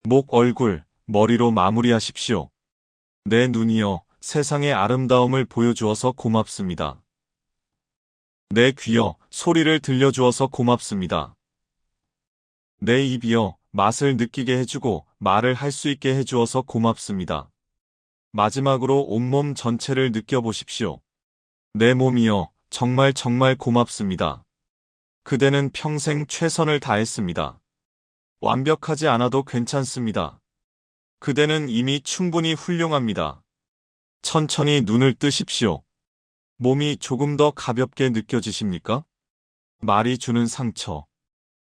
목, 얼굴, 머리로 마무리하십시오. 내 눈이여, 세상의 아름다움을 보여주어서 고맙습니다. 내 귀여, 소리를 들려주어서 고맙습니다. 내 입이여, 맛을 느끼게 해주고 말을 할 수 있게 해주어서 고맙습니다. 마지막으로 온몸 전체를 느껴보십시오. 내 몸이여, 정말 정말 고맙습니다. 그대는 평생 최선을 다했습니다. 완벽하지 않아도 괜찮습니다. 그대는 이미 충분히 훌륭합니다. 천천히 눈을 뜨십시오. 몸이 조금 더 가볍게 느껴지십니까? 말이 주는 상처.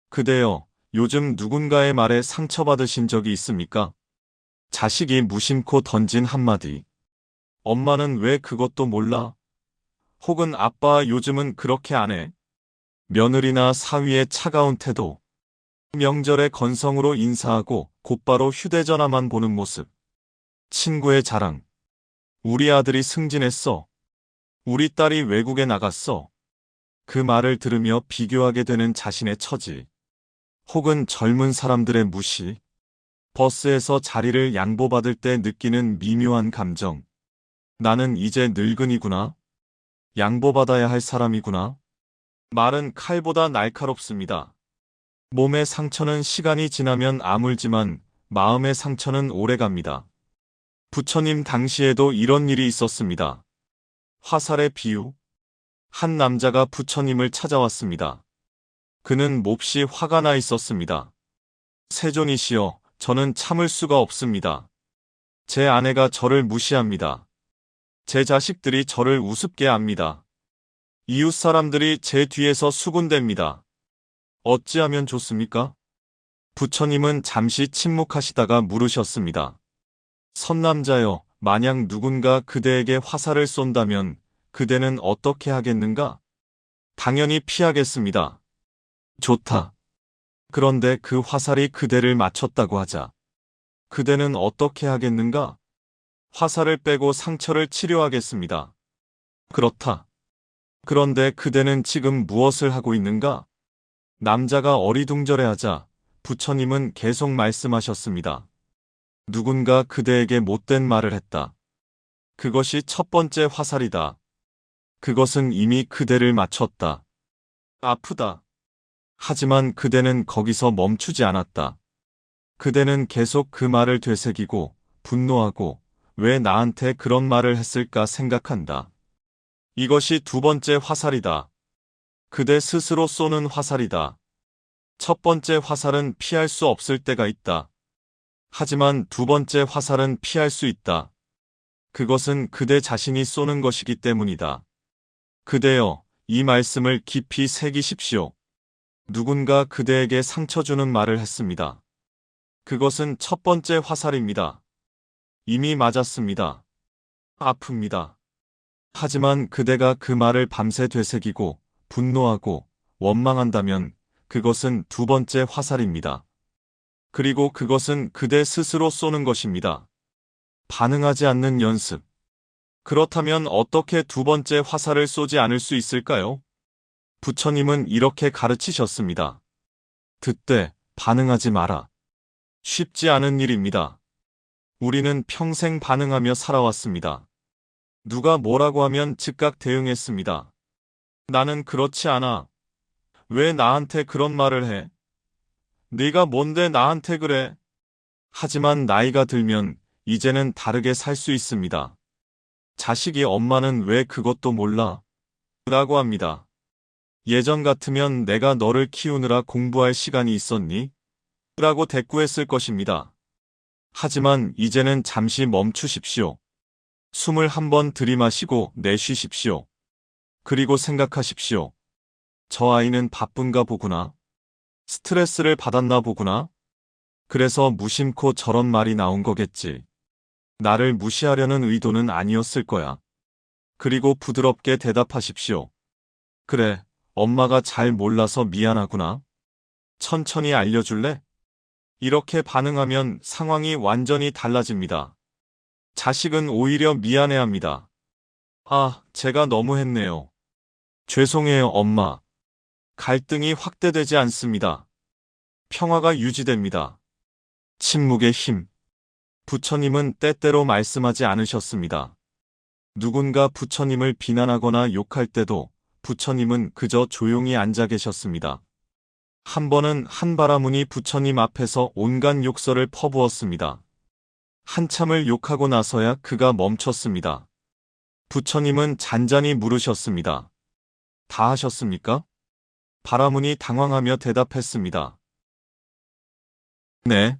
그대여, 요즘 누군가의 말에 상처받으신 적이 있습니까? 자식이 무심코 던진 한마디. 엄마는 왜 그것도 몰라? 혹은 아빠 요즘은 그렇게 안 해? 며느리나 사위의 차가운 태도. 명절에 건성으로 인사하고 곧바로 휴대전화만 보는 모습. 친구의 자랑. 우리 아들이 승진했어. 우리 딸이 외국에 나갔어. 그 말을 들으며 비교하게 되는 자신의 처지. 혹은 젊은 사람들의 무시. 버스에서 자리를 양보받을 때 느끼는 미묘한 감정. 나는 이제 늙은이구나. 양보받아야 할 사람이구나. 말은 칼보다 날카롭습니다. 몸의 상처는 시간이 지나면 아물지만 마음의 상처는 오래갑니다. 부처님 당시에도 이런 일이 있었습니다. 화살의 비유. 한 남자가 부처님을 찾아왔습니다. 그는 몹시 화가 나 있었습니다. 세존이시여, 저는 참을 수가 없습니다. 제 아내가 저를 무시합니다. 제 자식들이 저를 우습게 합니다. 이웃 사람들이 제 뒤에서 수군댑니다. 어찌하면 좋습니까? 부처님은 잠시 침묵하시다가 물으셨습니다. 선남자여, 만약 누군가 그대에게 화살을 쏜다면 그대는 어떻게 하겠는가? 당연히 피하겠습니다. 좋다. 그런데 그 화살이 그대를 맞췄다고 하자. 그대는 어떻게 하겠는가? 화살을 빼고 상처를 치료하겠습니다. 그렇다. 그런데 그대는 지금 무엇을 하고 있는가? 남자가 어리둥절해하자 부처님은 계속 말씀하셨습니다. 누군가 그대에게 못된 말을 했다. 그것이 첫 번째 화살이다. 그것은 이미 그대를 맞췄다. 아프다. 하지만 그대는 거기서 멈추지 않았다. 그대는 계속 그 말을 되새기고 분노하고 왜 나한테 그런 말을 했을까 생각한다. 이것이 두 번째 화살이다. 그대 스스로 쏘는 화살이다. 첫 번째 화살은 피할 수 없을 때가 있다. 하지만 두 번째 화살은 피할 수 있다. 그것은 그대 자신이 쏘는 것이기 때문이다. 그대여, 이 말씀을 깊이 새기십시오. 누군가 그대에게 상처 주는 말을 했습니다. 그것은 첫 번째 화살입니다. 이미 맞았습니다. 아픕니다. 하지만 그대가 그 말을 밤새 되새기고 분노하고 원망한다면 그것은 두 번째 화살입니다. 그리고 그것은 그대 스스로 쏘는 것입니다. 반응하지 않는 연습. 그렇다면 어떻게 두 번째 화살을 쏘지 않을 수 있을까요? 부처님은 이렇게 가르치셨습니다. 듣되 반응하지 마라. 쉽지 않은 일입니다. 우리는 평생 반응하며 살아왔습니다. 누가 뭐라고 하면 즉각 대응했습니다. 나는 그렇지 않아. 왜 나한테 그런 말을 해? 네가 뭔데 나한테 그래? 하지만 나이가 들면 이제는 다르게 살 수 있습니다. 자식이 엄마는 왜 그것도 몰라? 라고 합니다. 예전 같으면 내가 너를 키우느라 공부할 시간이 있었니? 라고 대꾸했을 것입니다. 하지만 이제는 잠시 멈추십시오. 숨을 한번 들이마시고 내쉬십시오. 그리고 생각하십시오. 저 아이는 바쁜가 보구나. 스트레스를 받았나 보구나. 그래서 무심코 저런 말이 나온 거겠지. 나를 무시하려는 의도는 아니었을 거야. 그리고 부드럽게 대답하십시오. 그래, 엄마가 잘 몰라서 미안하구나. 천천히 알려줄래? 이렇게 반응하면 상황이 완전히 달라집니다. 자식은 오히려 미안해합니다. 아, 제가 너무했네요. 죄송해요, 엄마. 갈등이 확대되지 않습니다. 평화가 유지됩니다. 침묵의 힘. 부처님은 때때로 말씀하지 않으셨습니다. 누군가 부처님을 비난하거나 욕할 때도 부처님은 그저 조용히 앉아 계셨습니다. 한 번은 한 바라문이 부처님 앞에서 온갖 욕설을 퍼부었습니다. 한참을 욕하고 나서야 그가 멈췄습니다. 부처님은 잔잔히 물으셨습니다. 다 하셨습니까? 바라문이 당황하며 대답했습니다. 네.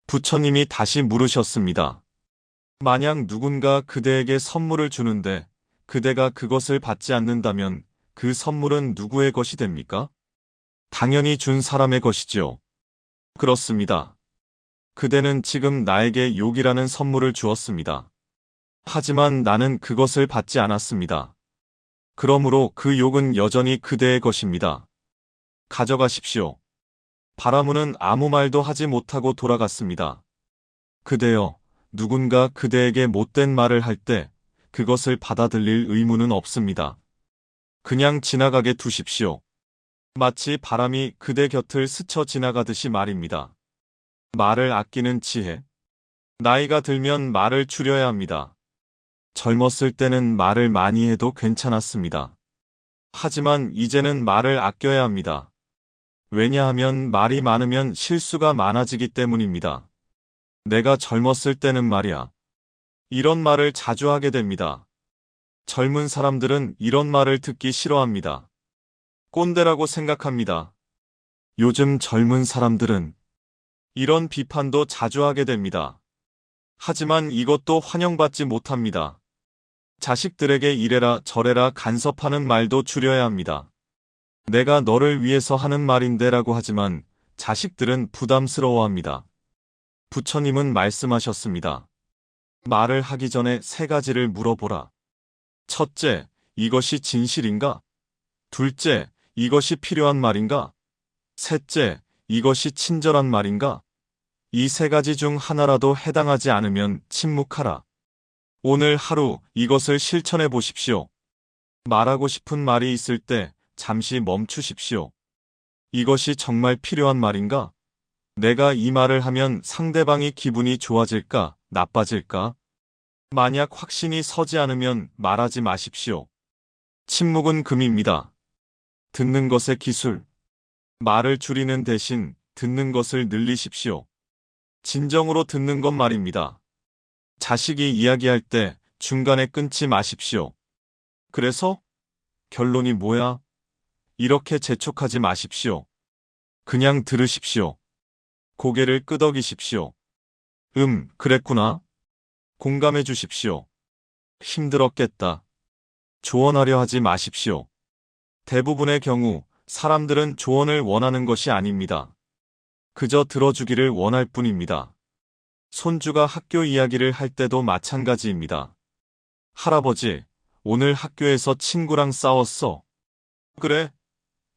부처님이 다시 물으셨습니다. 만약 누군가 그대에게 선물을 주는데 그대가 그것을 받지 않는다면 그 선물은 누구의 것이 됩니까? 당연히 준 사람의 것이지요. 그렇습니다. 그대는 지금 나에게 욕이라는 선물을 주었습니다. 하지만 나는 그것을 받지 않았습니다. 그러므로 그 욕은 여전히 그대의 것입니다. 가져가십시오. 바라문은 아무 말도 하지 못하고 돌아갔습니다. 그대여, 누군가 그대에게 못된 말을 할 때 그것을 받아들일 의무는 없습니다. 그냥 지나가게 두십시오. 마치 바람이 그대 곁을 스쳐 지나가듯이 말입니다. 말을 아끼는 지혜. 나이가 들면 말을 줄여야 합니다. 젊었을 때는 말을 많이 해도 괜찮았습니다. 하지만 이제는 말을 아껴야 합니다. 왜냐하면 말이 많으면 실수가 많아지기 때문입니다. 내가 젊었을 때는 말이야. 이런 말을 자주 하게 됩니다. 젊은 사람들은 이런 말을 듣기 싫어합니다. 꼰대라고 생각합니다. 요즘 젊은 사람들은 이런 비판도 자주 하게 됩니다. 하지만 이것도 환영받지 못합니다. 자식들에게 이래라 저래라 간섭하는 말도 줄여야 합니다. 내가 너를 위해서 하는 말인데 라고 하지만 자식들은 부담스러워합니다. 부처님은 말씀하셨습니다. 말을 하기 전에 3가지를 물어보라. 첫째, 이것이 진실인가? 둘째, 이것이 필요한 말인가? 셋째, 이것이 친절한 말인가? 이 3가지 중 하나라도 해당하지 않으면 침묵하라. 오늘 하루 이것을 실천해 보십시오. 말하고 싶은 말이 있을 때 잠시 멈추십시오. 이것이 정말 필요한 말인가? 내가 이 말을 하면 상대방이 기분이 좋아질까, 나빠질까? 만약 확신이 서지 않으면 말하지 마십시오. 침묵은 금입니다. 듣는 것의 기술. 말을 줄이는 대신 듣는 것을 늘리십시오. 진정으로 듣는 것 말입니다. 자식이 이야기할 때 중간에 끊지 마십시오. 그래서? 결론이 뭐야? 이렇게 재촉하지 마십시오. 그냥 들으십시오. 고개를 끄덕이십시오. 그랬구나. 공감해 주십시오. 힘들었겠다. 조언하려 하지 마십시오. 대부분의 경우 사람들은 조언을 원하는 것이 아닙니다. 그저 들어주기를 원할 뿐입니다. 손주가 학교 이야기를 할 때도 마찬가지입니다. 할아버지, 오늘 학교에서 친구랑 싸웠어. 그래?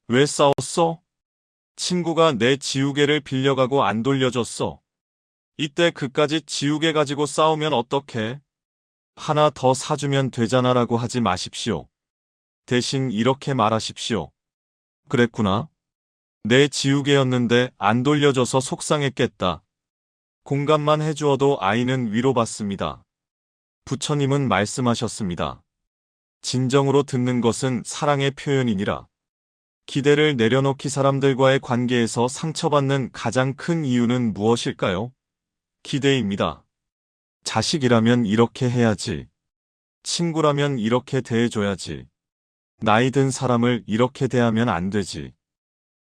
왜 싸웠어? 친구가 내 지우개를 빌려가고 안 돌려줬어. 이때 그까지 지우개 가지고 싸우면 어떡해? 하나 더 사주면 되잖아라고 하지 마십시오. 대신 이렇게 말하십시오. 그랬구나. 내 지우개였는데 안 돌려줘서 속상했겠다. 공감만 해주어도 아이는 위로받습니다. 부처님은 말씀하셨습니다. 진정으로 듣는 것은 사랑의 표현이니라. 기대를 내려놓기 사람들과의 관계에서 상처받는 가장 큰 이유는 무엇일까요? 기대입니다. 자식이라면 이렇게 해야지. 친구라면 이렇게 대해줘야지. 나이 든 사람을 이렇게 대하면 안 되지.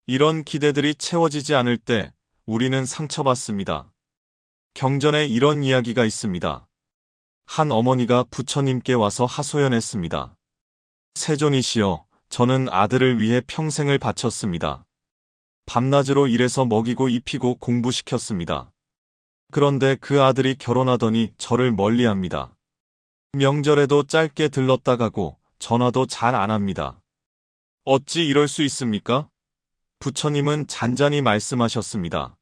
이런 기대들이 채워지지 않을 때 우리는 상처받습니다. 경전에 이런 이야기가 있습니다. 한 어머니가 부처님께 와서 하소연했습니다. 세존이시여, 저는 아들을 위해 평생을 바쳤습니다. 밤낮으로 일해서 먹이고 입히고 공부시켰습니다. 그런데 그 아들이 결혼하더니 저를 멀리합니다. 명절에도 짧게 들렀다 가고 전화도 잘 안 합니다. 어찌 이럴 수 있습니까? 부처님은 잔잔히 말씀하셨습니다.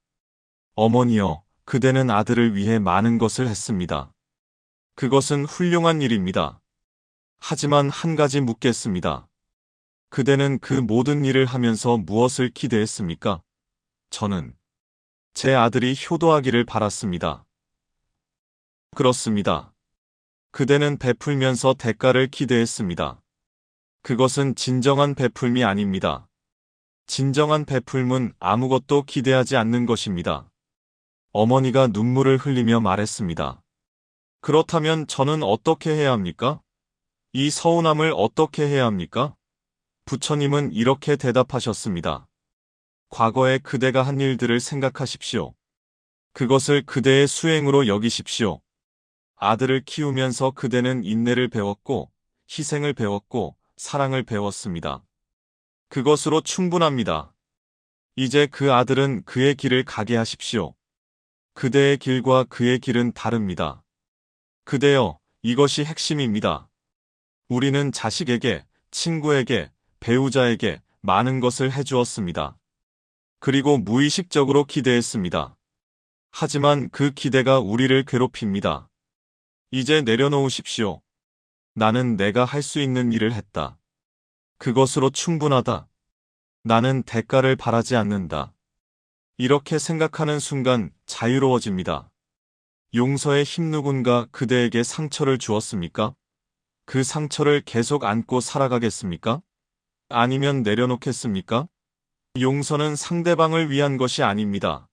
어머니여, 그대는 아들을 위해 많은 것을 했습니다. 그것은 훌륭한 일입니다. 하지만 한 가지 묻겠습니다. 그대는 그 모든 일을 하면서 무엇을 기대했습니까? 저는 제 아들이 효도하기를 바랐습니다. 그렇습니다. 그대는 베풀면서 대가를 기대했습니다. 그것은 진정한 베풀미 아닙니다. 진정한 베풀은 아무것도 기대하지 않는 것입니다. 어머니가 눈물을 흘리며 말했습니다. 그렇다면 저는 어떻게 해야 합니까? 이 서운함을 어떻게 해야 합니까? 부처님은 이렇게 대답하셨습니다. 과거에 그대가 한 일들을 생각하십시오. 그것을 그대의 수행으로 여기십시오. 아들을 키우면서 그대는 인내를 배웠고, 희생을 배웠고, 사랑을 배웠습니다. 그것으로 충분합니다. 이제 그 아들은 그의 길을 가게 하십시오. 그대의 길과 그의 길은 다릅니다. 그대여, 이것이 핵심입니다. 우리는 자식에게, 친구에게, 배우자에게 많은 것을 해주었습니다. 그리고 무의식적으로 기대했습니다. 하지만 그 기대가 우리를 괴롭힙니다. 이제 내려놓으십시오. 나는 내가 할 수 있는 일을 했다. 그것으로 충분하다. 나는 대가를 바라지 않는다. 이렇게 생각하는 순간 자유로워집니다. 용서의 힘 누군가 그대에게 상처를 주었습니까? 그 상처를 계속 안고 살아가겠습니까? 아니면 내려놓겠습니까? 용서는 상대방을 위한 것이 아닙니다.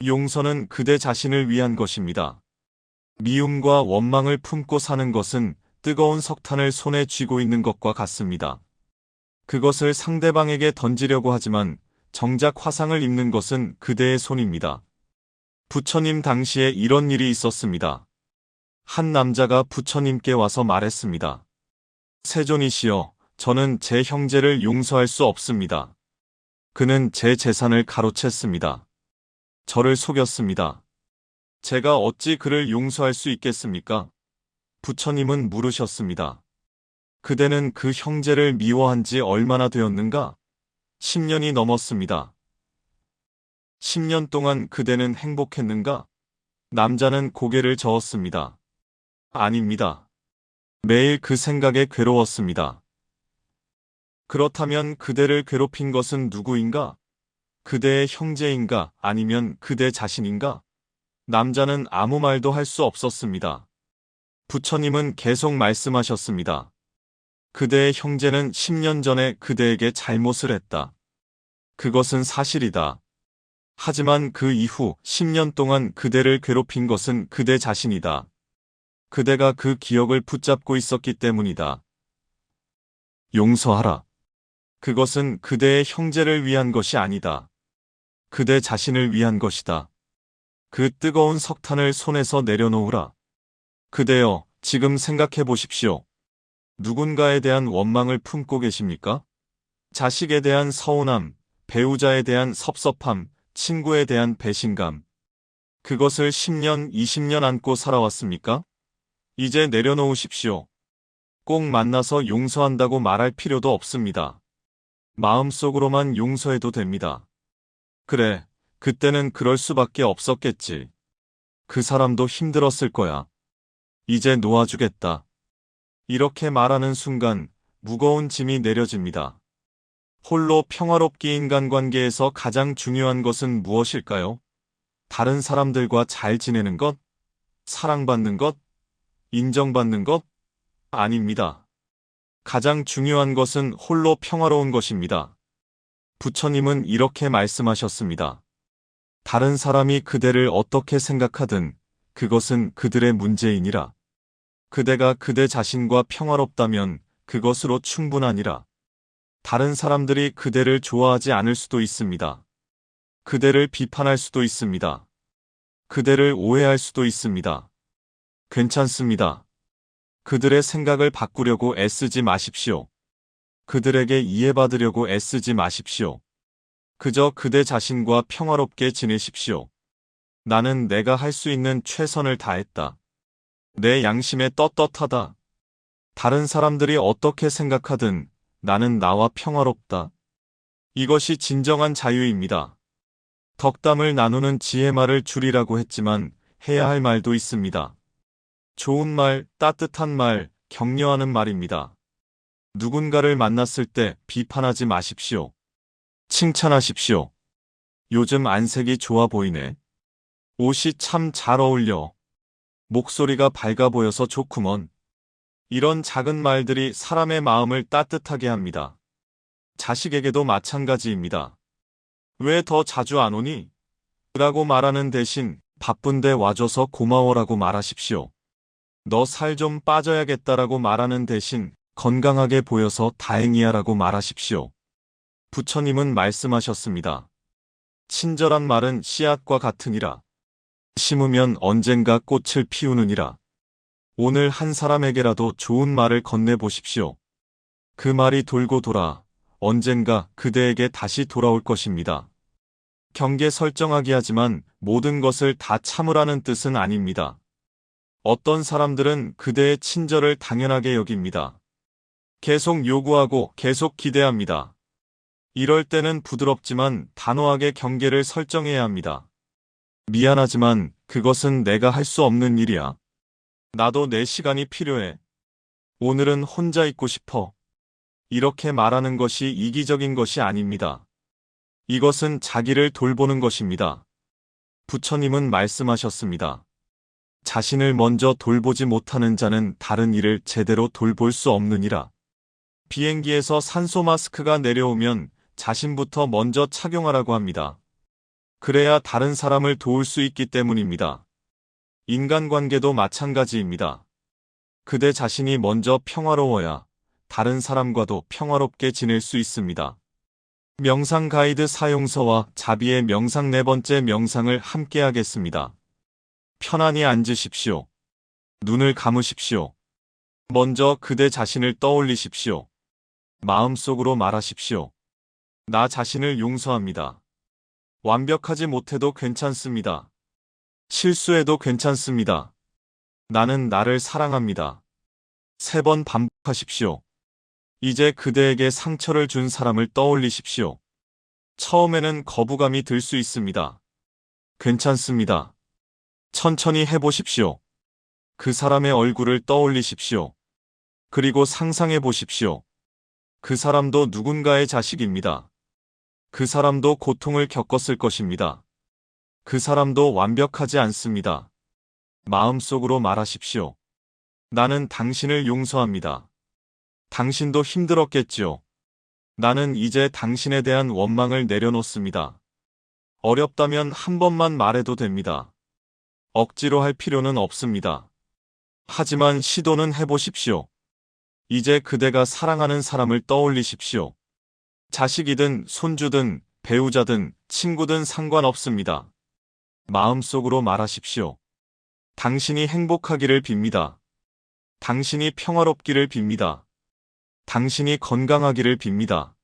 용서는 그대 자신을 위한 것입니다. 미움과 원망을 품고 사는 것은 뜨거운 석탄을 손에 쥐고 있는 것과 같습니다. 그것을 상대방에게 던지려고 하지만 정작 화상을 입는 것은 그대의 손입니다. 부처님 당시에 이런 일이 있었습니다. 한 남자가 부처님께 와서 말했습니다. 세존이시여, 저는 제 형제를 용서할 수 없습니다. 그는 제 재산을 가로챘습니다. 저를 속였습니다. 제가 어찌 그를 용서할 수 있겠습니까? 부처님은 물으셨습니다. 그대는 그 형제를 미워한 지 얼마나 되었는가? 10년이 넘었습니다. 10년 동안 그대는 행복했는가? 남자는 고개를 저었습니다. 아닙니다. 매일 그 생각에 괴로웠습니다. 그렇다면 그대를 괴롭힌 것은 누구인가? 그대의 형제인가? 아니면 그대 자신인가? 남자는 아무 말도 할 수 없었습니다. 부처님은 계속 말씀하셨습니다. 그대의 형제는 10년 전에 그대에게 잘못을 했다. 그것은 사실이다. 하지만 그 이후 10년 동안 그대를 괴롭힌 것은 그대 자신이다. 그대가 그 기억을 붙잡고 있었기 때문이다. 용서하라. 그것은 그대의 형제를 위한 것이 아니다. 그대 자신을 위한 것이다. 그 뜨거운 석탄을 손에서 내려놓으라. 그대여, 지금 생각해 보십시오. 누군가에 대한 원망을 품고 계십니까? 자식에 대한 서운함, 배우자에 대한 섭섭함, 친구에 대한 배신감. 그것을 10년, 20년 안고 살아왔습니까? 이제 내려놓으십시오. 꼭 만나서 용서한다고 말할 필요도 없습니다. 마음속으로만 용서해도 됩니다. 그래, 그때는 그럴 수밖에 없었겠지. 그 사람도 힘들었을 거야. 이제 놓아주겠다. 이렇게 말하는 순간 무거운 짐이 내려집니다. 홀로 평화롭게 인간관계에서 가장 중요한 것은 무엇일까요? 다른 사람들과 잘 지내는 것? 사랑받는 것? 인정받는 것? 아닙니다. 가장 중요한 것은 홀로 평화로운 것입니다. 부처님은 이렇게 말씀하셨습니다. 다른 사람이 그대를 어떻게 생각하든 그것은 그들의 문제이니라. 그대가 그대 자신과 평화롭다면 그것으로 충분하니라. 다른 사람들이 그대를 좋아하지 않을 수도 있습니다. 그대를 비판할 수도 있습니다. 그대를 오해할 수도 있습니다. 괜찮습니다. 그들의 생각을 바꾸려고 애쓰지 마십시오. 그들에게 이해받으려고 애쓰지 마십시오. 그저 그대 자신과 평화롭게 지내십시오. 나는 내가 할 수 있는 최선을 다했다. 내 양심에 떳떳하다. 다른 사람들이 어떻게 생각하든 나는 나와 평화롭다. 이것이 진정한 자유입니다. 덕담을 나누는 지혜 말을 줄이라고 했지만 해야 할 말도 있습니다. 좋은 말, 따뜻한 말, 격려하는 말입니다. 누군가를 만났을 때 비판하지 마십시오. 칭찬하십시오. 요즘 안색이 좋아 보이네. 옷이 참 잘 어울려. 목소리가 밝아 보여서 좋구먼. 이런 작은 말들이 사람의 마음을 따뜻하게 합니다. 자식에게도 마찬가지입니다. 왜 더 자주 안 오니? 라고 말하는 대신 바쁜데 와줘서 고마워라고 말하십시오. 너 살 좀 빠져야겠다라고 말하는 대신 건강하게 보여서 다행이야라고 말하십시오. 부처님은 말씀하셨습니다. 친절한 말은 씨앗과 같으니라. 심으면 언젠가 꽃을 피우느니라. 오늘 한 사람에게라도 좋은 말을 건네보십시오. 그 말이 돌고 돌아 언젠가 그대에게 다시 돌아올 것입니다. 경계 설정하기 하지만 모든 것을 다 참으라는 뜻은 아닙니다. 어떤 사람들은 그대의 친절을 당연하게 여깁니다. 계속 요구하고 계속 기대합니다. 이럴 때는 부드럽지만 단호하게 경계를 설정해야 합니다. 미안하지만 그것은 내가 할 수 없는 일이야. 나도 내 시간이 필요해. 오늘은 혼자 있고 싶어. 이렇게 말하는 것이 이기적인 것이 아닙니다. 이것은 자기를 돌보는 것입니다. 부처님은 말씀하셨습니다. 자신을 먼저 돌보지 못하는 자는 다른 이를 제대로 돌볼 수 없느니라. 비행기에서 산소 마스크가 내려오면 자신부터 먼저 착용하라고 합니다. 그래야 다른 사람을 도울 수 있기 때문입니다. 인간관계도 마찬가지입니다. 그대 자신이 먼저 평화로워야 다른 사람과도 평화롭게 지낼 수 있습니다. 명상 가이드 사용서와 자비의 명상 4번째 명상을 함께 하겠습니다. 편안히 앉으십시오. 눈을 감으십시오. 먼저 그대 자신을 떠올리십시오. 마음속으로 말하십시오. 나 자신을 용서합니다. 완벽하지 못해도 괜찮습니다. 실수해도 괜찮습니다. 나는 나를 사랑합니다. 3번 반복하십시오. 이제 그대에게 상처를 준 사람을 떠올리십시오. 처음에는 거부감이 들 수 있습니다. 괜찮습니다. 천천히 해보십시오. 그 사람의 얼굴을 떠올리십시오. 그리고 상상해 보십시오. 그 사람도 누군가의 자식입니다. 그 사람도 고통을 겪었을 것입니다. 그 사람도 완벽하지 않습니다. 마음속으로 말하십시오. 나는 당신을 용서합니다. 당신도 힘들었겠지요. 나는 이제 당신에 대한 원망을 내려놓습니다. 어렵다면 한 번만 말해도 됩니다. 억지로 할 필요는 없습니다. 하지만 시도는 해보십시오. 이제 그대가 사랑하는 사람을 떠올리십시오. 자식이든 손주든 배우자든 친구든 상관없습니다. 마음속으로 말하십시오. 당신이 행복하기를 빕니다. 당신이 평화롭기를 빕니다. 당신이 건강하기를 빕니다.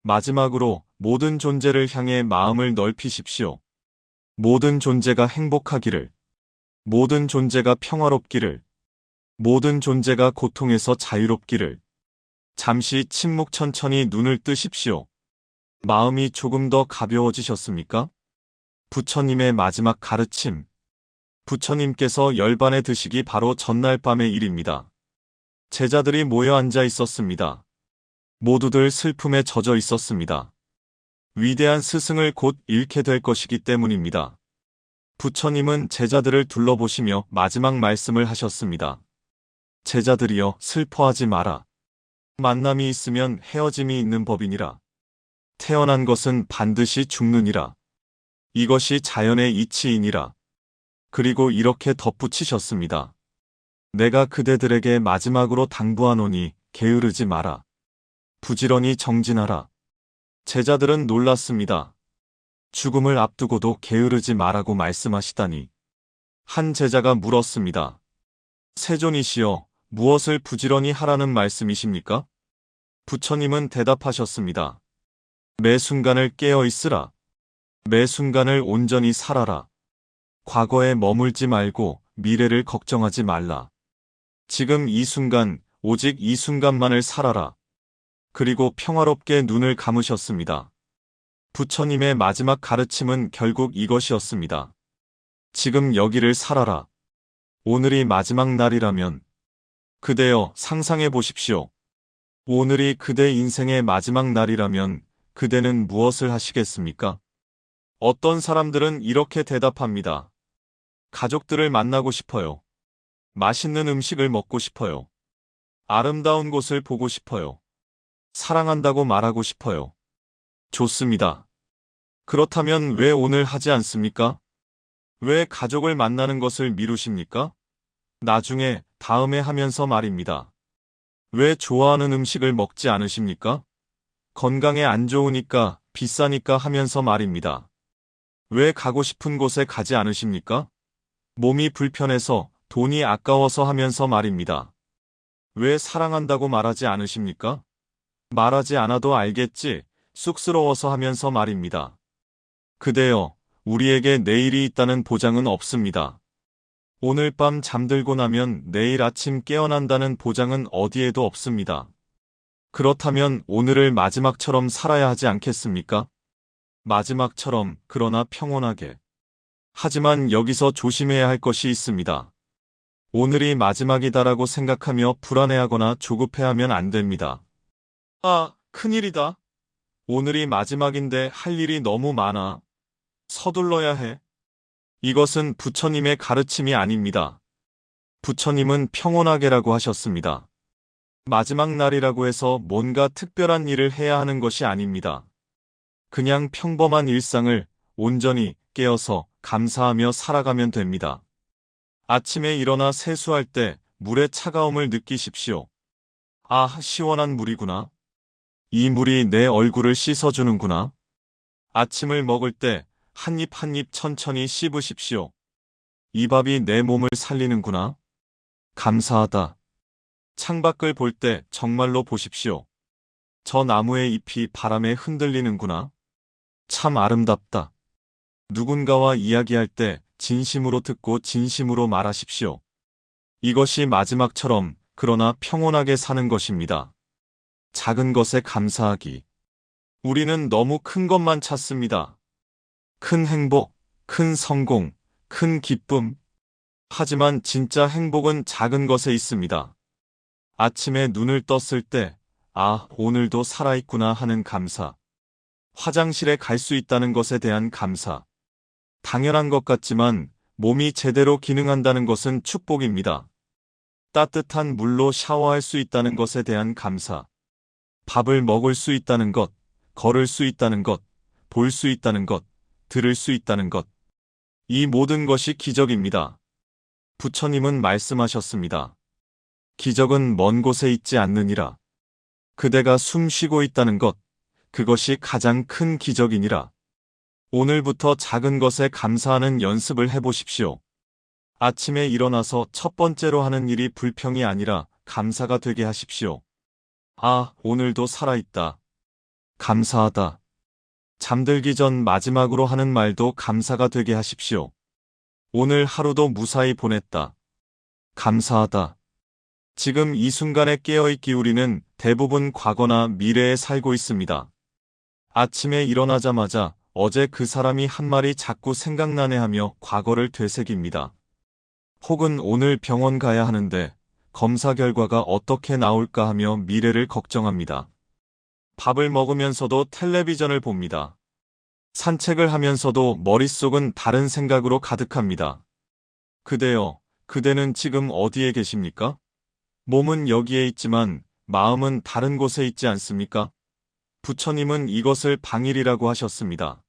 마지막으로 모든 존재를 향해 마음을 넓히십시오. 모든 존재가 행복하기를, 모든 존재가 평화롭기를, 모든 존재가 고통에서 자유롭기를. 잠시 침묵 천천히 눈을 뜨십시오. 마음이 조금 더 가벼워지셨습니까? 부처님의 마지막 가르침. 부처님께서 열반에 드시기 바로 전날 밤의 일입니다. 제자들이 모여 앉아 있었습니다. 모두들 슬픔에 젖어 있었습니다. 위대한 스승을 곧 잃게 될 것이기 때문입니다. 부처님은 제자들을 둘러보시며 마지막 말씀을 하셨습니다. 제자들이여 슬퍼하지 마라. 만남이 있으면 헤어짐이 있는 법이니라. 태어난 것은 반드시 죽느니라. 이것이 자연의 이치이니라. 그리고 이렇게 덧붙이셨습니다. 내가 그대들에게 마지막으로 당부하노니 게으르지 마라. 부지런히 정진하라. 제자들은 놀랐습니다. 죽음을 앞두고도 게으르지 마라고 말씀하시다니. 한 제자가 물었습니다. 세존이시여, 무엇을 부지런히 하라는 말씀이십니까? 부처님은 대답하셨습니다. 매 순간을 깨어 있으라. 매 순간을 온전히 살아라. 과거에 머물지 말고 미래를 걱정하지 말라. 지금 이 순간, 오직 이 순간만을 살아라. 그리고 평화롭게 눈을 감으셨습니다. 부처님의 마지막 가르침은 결국 이것이었습니다. 지금 여기를 살아라. 오늘이 마지막 날이라면 그대여 상상해 보십시오. 오늘이 그대 인생의 마지막 날이라면 그대는 무엇을 하시겠습니까? 어떤 사람들은 이렇게 대답합니다. 가족들을 만나고 싶어요. 맛있는 음식을 먹고 싶어요. 아름다운 곳을 보고 싶어요. 사랑한다고 말하고 싶어요. 좋습니다. 그렇다면 왜 오늘 하지 않습니까? 왜 가족을 만나는 것을 미루십니까? 나중에, 다음에 하면서 말입니다. 왜 좋아하는 음식을 먹지 않으십니까? 건강에 안 좋으니까, 비싸니까 하면서 말입니다. 왜 가고 싶은 곳에 가지 않으십니까? 몸이 불편해서, 돈이 아까워서 하면서 말입니다. 왜 사랑한다고 말하지 않으십니까? 말하지 않아도 알겠지, 쑥스러워서 하면서 말입니다. 그대여, 우리에게 내일이 있다는 보장은 없습니다. 오늘 밤 잠들고 나면 내일 아침 깨어난다는 보장은 어디에도 없습니다. 그렇다면 오늘을 마지막처럼 살아야 하지 않겠습니까? 마지막처럼, 그러나 평온하게. 하지만 여기서 조심해야 할 것이 있습니다. 오늘이 마지막이다라고 생각하며 불안해하거나 조급해하면 안 됩니다. 아, 큰일이다. 오늘이 마지막인데 할 일이 너무 많아. 서둘러야 해. 이것은 부처님의 가르침이 아닙니다. 부처님은 평온하게라고 하셨습니다. 마지막 날이라고 해서 뭔가 특별한 일을 해야 하는 것이 아닙니다. 그냥 평범한 일상을 온전히 깨어서 감사하며 살아가면 됩니다. 아침에 일어나 세수할 때 물의 차가움을 느끼십시오. 아, 시원한 물이구나. 이 물이 내 얼굴을 씻어주는구나. 아침을 먹을 때 한 입 한 입 천천히 씹으십시오. 이 밥이 내 몸을 살리는구나. 감사하다. 창밖을 볼 때 정말로 보십시오. 저 나무의 잎이 바람에 흔들리는구나. 참 아름답다. 누군가와 이야기할 때 진심으로 듣고 진심으로 말하십시오. 이것이 마지막처럼 그러나 평온하게 사는 것입니다. 작은 것에 감사하기. 우리는 너무 큰 것만 찾습니다. 큰 행복, 큰 성공, 큰 기쁨. 하지만 진짜 행복은 작은 것에 있습니다. 아침에 눈을 떴을 때, 아, 오늘도 살아있구나 하는 감사. 화장실에 갈 수 있다는 것에 대한 감사. 당연한 것 같지만 몸이 제대로 기능한다는 것은 축복입니다. 따뜻한 물로 샤워할 수 있다는 것에 대한 감사. 밥을 먹을 수 있다는 것, 걸을 수 있다는 것, 볼 수 있다는 것, 들을 수 있다는 것. 이 모든 것이 기적입니다. 부처님은 말씀하셨습니다. 기적은 먼 곳에 있지 않느니라. 그대가 숨 쉬고 있다는 것, 그것이 가장 큰 기적이니라. 오늘부터 작은 것에 감사하는 연습을 해보십시오. 아침에 일어나서 첫 번째로 하는 일이 불평이 아니라 감사가 되게 하십시오. 아, 오늘도 살아있다. 감사하다. 잠들기 전 마지막으로 하는 말도 감사가 되게 하십시오. 오늘 하루도 무사히 보냈다. 감사하다. 지금 이 순간에 깨어있기 우리는 대부분 과거나 미래에 살고 있습니다. 아침에 일어나자마자 어제 그 사람이 한 말이 자꾸 생각나네 하며 과거를 되새깁니다. 혹은 오늘 병원 가야 하는데 검사 결과가 어떻게 나올까 하며 미래를 걱정합니다. 밥을 먹으면서도 텔레비전을 봅니다. 산책을 하면서도 머릿속은 다른 생각으로 가득합니다. 그대여, 그대는 지금 어디에 계십니까? 몸은 여기에 있지만 마음은 다른 곳에 있지 않습니까? 부처님은 이것을 방일이라고 하셨습니다.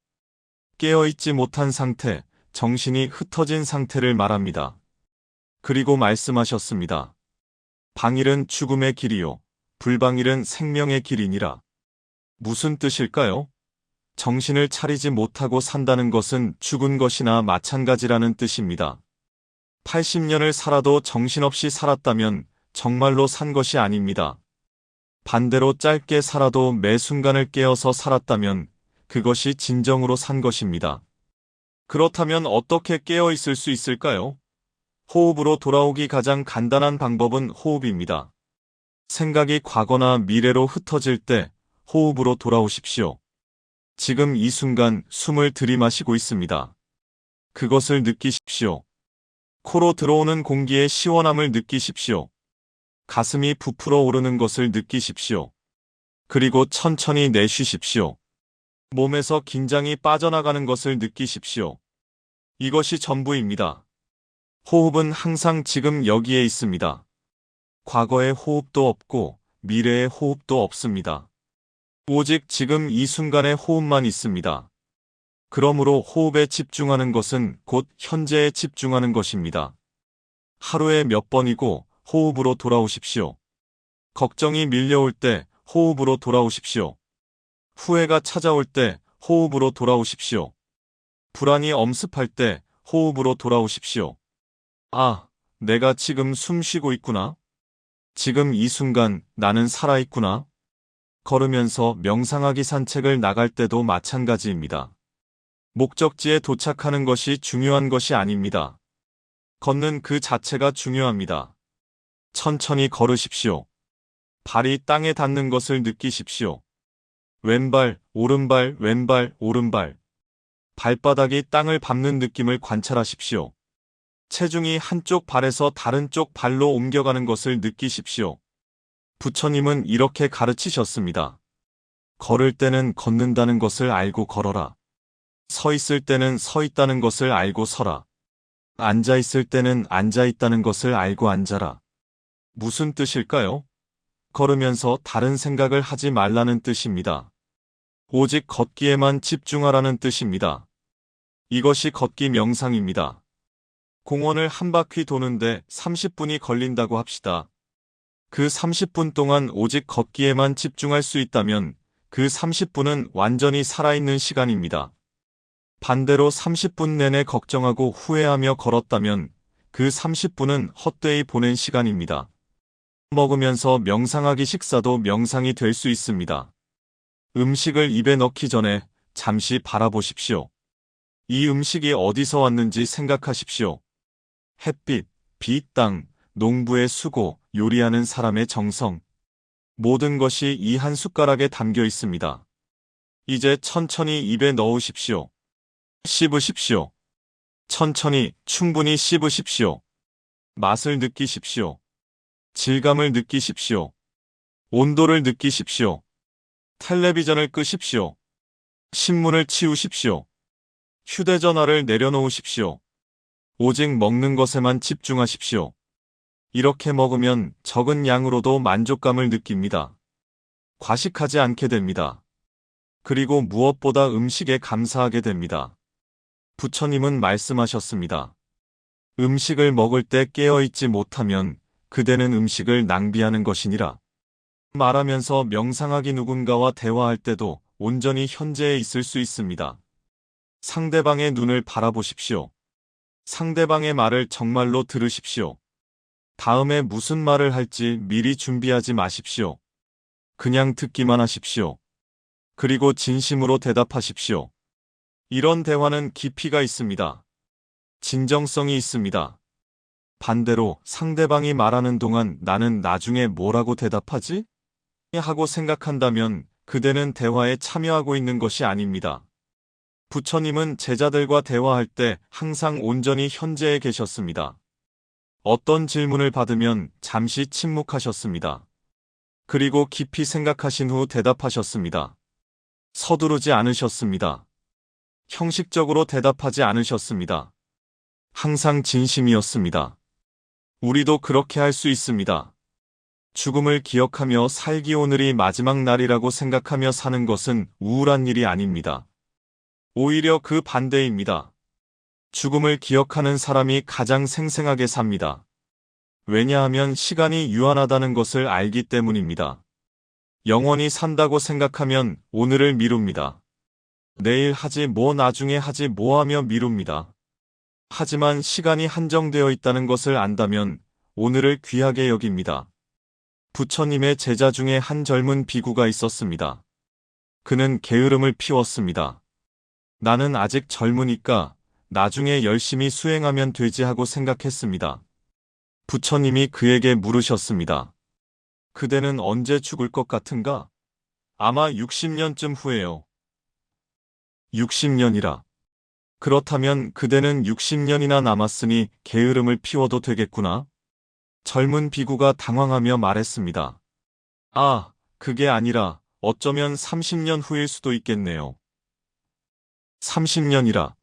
깨어있지 못한 상태, 정신이 흩어진 상태를 말합니다. 그리고 말씀하셨습니다. 방일은 죽음의 길이요, 불방일은 생명의 길이니라. 무슨 뜻일까요? 정신을 차리지 못하고 산다는 것은 죽은 것이나 마찬가지라는 뜻입니다. 80년을 살아도 정신없이 살았다면 정말로 산 것이 아닙니다. 반대로 짧게 살아도 매 순간을 깨어서 살았다면 그것이 진정으로 산 것입니다. 그렇다면 어떻게 깨어 있을 수 있을까요? 호흡으로 돌아오기 가장 간단한 방법은 호흡입니다. 생각이 과거나 미래로 흩어질 때 호흡으로 돌아오십시오. 지금 이 순간 숨을 들이마시고 있습니다. 그것을 느끼십시오. 코로 들어오는 공기의 시원함을 느끼십시오. 가슴이 부풀어 오르는 것을 느끼십시오. 그리고 천천히 내쉬십시오. 몸에서 긴장이 빠져나가는 것을 느끼십시오. 이것이 전부입니다. 호흡은 항상 지금 여기에 있습니다. 과거의 호흡도 없고 미래의 호흡도 없습니다. 오직 지금 이 순간의 호흡만 있습니다. 그러므로 호흡에 집중하는 것은 곧 현재에 집중하는 것입니다. 하루에 몇 번이고 호흡으로 돌아오십시오. 걱정이 밀려올 때 호흡으로 돌아오십시오. 후회가 찾아올 때 호흡으로 돌아오십시오. 불안이 엄습할 때 호흡으로 돌아오십시오. 아, 내가 지금 숨 쉬고 있구나. 지금 이 순간 나는 살아있구나. 걸으면서 명상하기 산책을 나갈 때도 마찬가지입니다. 목적지에 도착하는 것이 중요한 것이 아닙니다. 걷는 그 자체가 중요합니다. 천천히 걸으십시오. 발이 땅에 닿는 것을 느끼십시오. 왼발, 오른발, 왼발, 오른발. 발바닥이 땅을 밟는 느낌을 관찰하십시오. 체중이 한쪽 발에서 다른 쪽 발로 옮겨가는 것을 느끼십시오. 부처님은 이렇게 가르치셨습니다. 걸을 때는 걷는다는 것을 알고 걸어라. 서 있을 때는 서 있다는 것을 알고 서라. 앉아 있을 때는 앉아 있다는 것을 알고 앉아라. 무슨 뜻일까요? 걸으면서 다른 생각을 하지 말라는 뜻입니다. 오직 걷기에만 집중하라는 뜻입니다. 이것이 걷기 명상입니다. 공원을 한 바퀴 도는데 30분이 걸린다고 합시다. 그 30분 동안 오직 걷기에만 집중할 수 있다면 그 30분은 완전히 살아있는 시간입니다. 반대로 30분 내내 걱정하고 후회하며 걸었다면 그 30분은 헛되이 보낸 시간입니다. 먹으면서 명상하기 식사도 명상이 될 수 있습니다. 음식을 입에 넣기 전에 잠시 바라보십시오. 이 음식이 어디서 왔는지 생각하십시오. 햇빛, 빛, 땅, 농부의 수고, 요리하는 사람의 정성. 모든 것이 이 한 숟가락에 담겨 있습니다. 이제 천천히 입에 넣으십시오. 씹으십시오. 천천히, 충분히 씹으십시오. 맛을 느끼십시오. 질감을 느끼십시오. 온도를 느끼십시오. 텔레비전을 끄십시오. 신문을 치우십시오. 휴대전화를 내려놓으십시오. 오직 먹는 것에만 집중하십시오. 이렇게 먹으면 적은 양으로도 만족감을 느낍니다. 과식하지 않게 됩니다. 그리고 무엇보다 음식에 감사하게 됩니다. 부처님은 말씀하셨습니다. 음식을 먹을 때 깨어있지 못하면 그대는 음식을 낭비하는 것이니라. 말하면서 명상하기 누군가와 대화할 때도 온전히 현재에 있을 수 있습니다. 상대방의 눈을 바라보십시오. 상대방의 말을 정말로 들으십시오. 다음에 무슨 말을 할지 미리 준비하지 마십시오. 그냥 듣기만 하십시오. 그리고 진심으로 대답하십시오. 이런 대화는 깊이가 있습니다. 진정성이 있습니다. 반대로 상대방이 말하는 동안 나는 나중에 뭐라고 대답하지? 하고 생각한다면 그대는 대화에 참여하고 있는 것이 아닙니다. 부처님은 제자들과 대화할 때 항상 온전히 현재에 계셨습니다. 어떤 질문을 받으면 잠시 침묵하셨습니다. 그리고 깊이 생각하신 후 대답하셨습니다. 서두르지 않으셨습니다. 형식적으로 대답하지 않으셨습니다. 항상 진심이었습니다. 우리도 그렇게 할 수 있습니다. 죽음을 기억하며 살기 오늘이 마지막 날이라고 생각하며 사는 것은 우울한 일이 아닙니다. 오히려 그 반대입니다. 죽음을 기억하는 사람이 가장 생생하게 삽니다. 왜냐하면 시간이 유한하다는 것을 알기 때문입니다. 영원히 산다고 생각하면 오늘을 미룹니다. 내일 하지 뭐 나중에 하지 뭐 하며 미룹니다. 하지만 시간이 한정되어 있다는 것을 안다면 오늘을 귀하게 여깁니다. 부처님의 제자 중에 한 젊은 비구가 있었습니다. 그는 게으름을 피웠습니다. 나는 아직 젊으니까 나중에 열심히 수행하면 되지 하고 생각했습니다. 부처님이 그에게 물으셨습니다. 그대는 언제 죽을 것 같은가? 아마 60년쯤 후에요. 60년이라. 그렇다면 그대는 60년이나 남았으니 게으름을 피워도 되겠구나. 젊은 비구가 당황하며 말했습니다. 아, 그게 아니라 어쩌면 30년 후일 수도 있겠네요. 30년이라.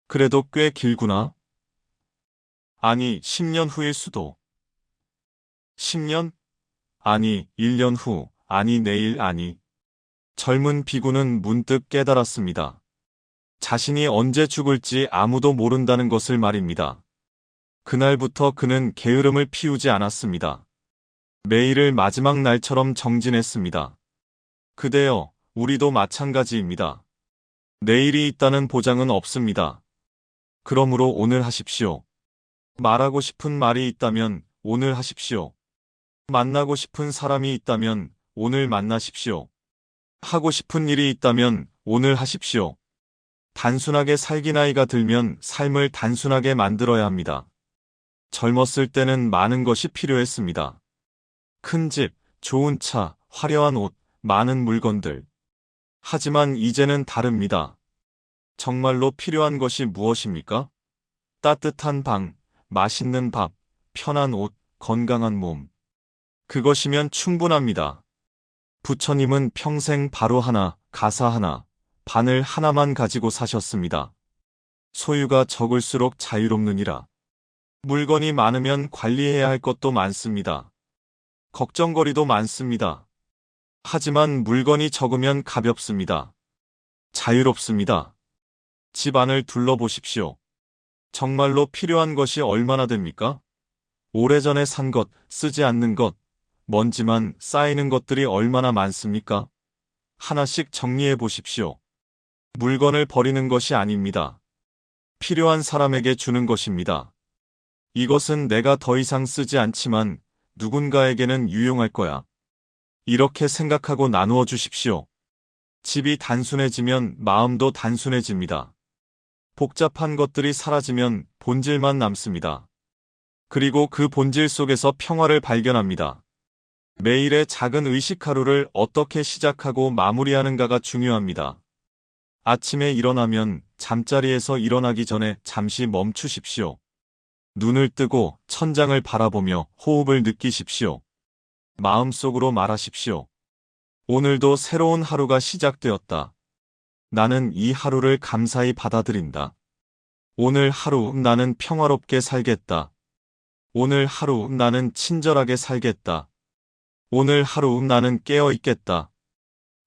그래도 꽤 길구나. 아니, 10년 후일 수도. 10년? 아니, 1년 후, 아니 내일 아니. 젊은 비구는 문득 깨달았습니다. 자신이 언제 죽을지 아무도 모른다는 것을 말입니다. 그날부터 그는 게으름을 피우지 않았습니다. 매일을 마지막 날처럼 정진했습니다. 그대여, 우리도 마찬가지입니다. 내일이 있다는 보장은 없습니다. 그러므로 오늘 하십시오. 말하고 싶은 말이 있다면 오늘 하십시오. 만나고 싶은 사람이 있다면 오늘 만나십시오. 하고 싶은 일이 있다면 오늘 하십시오. 단순하게 살기 나이가 들면 삶을 단순하게 만들어야 합니다. 젊었을 때는 많은 것이 필요했습니다. 큰 집, 좋은 차, 화려한 옷, 많은 물건들. 하지만 이제는 다릅니다. 정말로 필요한 것이 무엇입니까? 따뜻한 방, 맛있는 밥, 편한 옷, 건강한 몸. 그것이면 충분합니다. 부처님은 평생 바로 하나, 가사 하나, 바늘 하나만 가지고 사셨습니다. 소유가 적을수록 자유롭느니라. 물건이 많으면 관리해야 할 것도 많습니다. 걱정거리도 많습니다. 하지만 물건이 적으면 가볍습니다. 자유롭습니다. 집 안을 둘러보십시오. 정말로 필요한 것이 얼마나 됩니까? 오래전에 산 것, 쓰지 않는 것, 먼지만 쌓이는 것들이 얼마나 많습니까? 하나씩 정리해 보십시오. 물건을 버리는 것이 아닙니다. 필요한 사람에게 주는 것입니다. 이것은 내가 더 이상 쓰지 않지만 누군가에게는 유용할 거야. 이렇게 생각하고 나누어 주십시오. 집이 단순해지면 마음도 단순해집니다. 복잡한 것들이 사라지면 본질만 남습니다. 그리고 그 본질 속에서 평화를 발견합니다. 매일의 작은 의식 하루를 어떻게 시작하고 마무리하는가가 중요합니다. 아침에 일어나면 잠자리에서 일어나기 전에 잠시 멈추십시오. 눈을 뜨고 천장을 바라보며 호흡을 느끼십시오. 마음속으로 말하십시오. 오늘도 새로운 하루가 시작되었다. 나는 이 하루를 감사히 받아들인다. 오늘 하루 나는 평화롭게 살겠다. 오늘 하루 나는 친절하게 살겠다. 오늘 하루 나는 깨어 있겠다.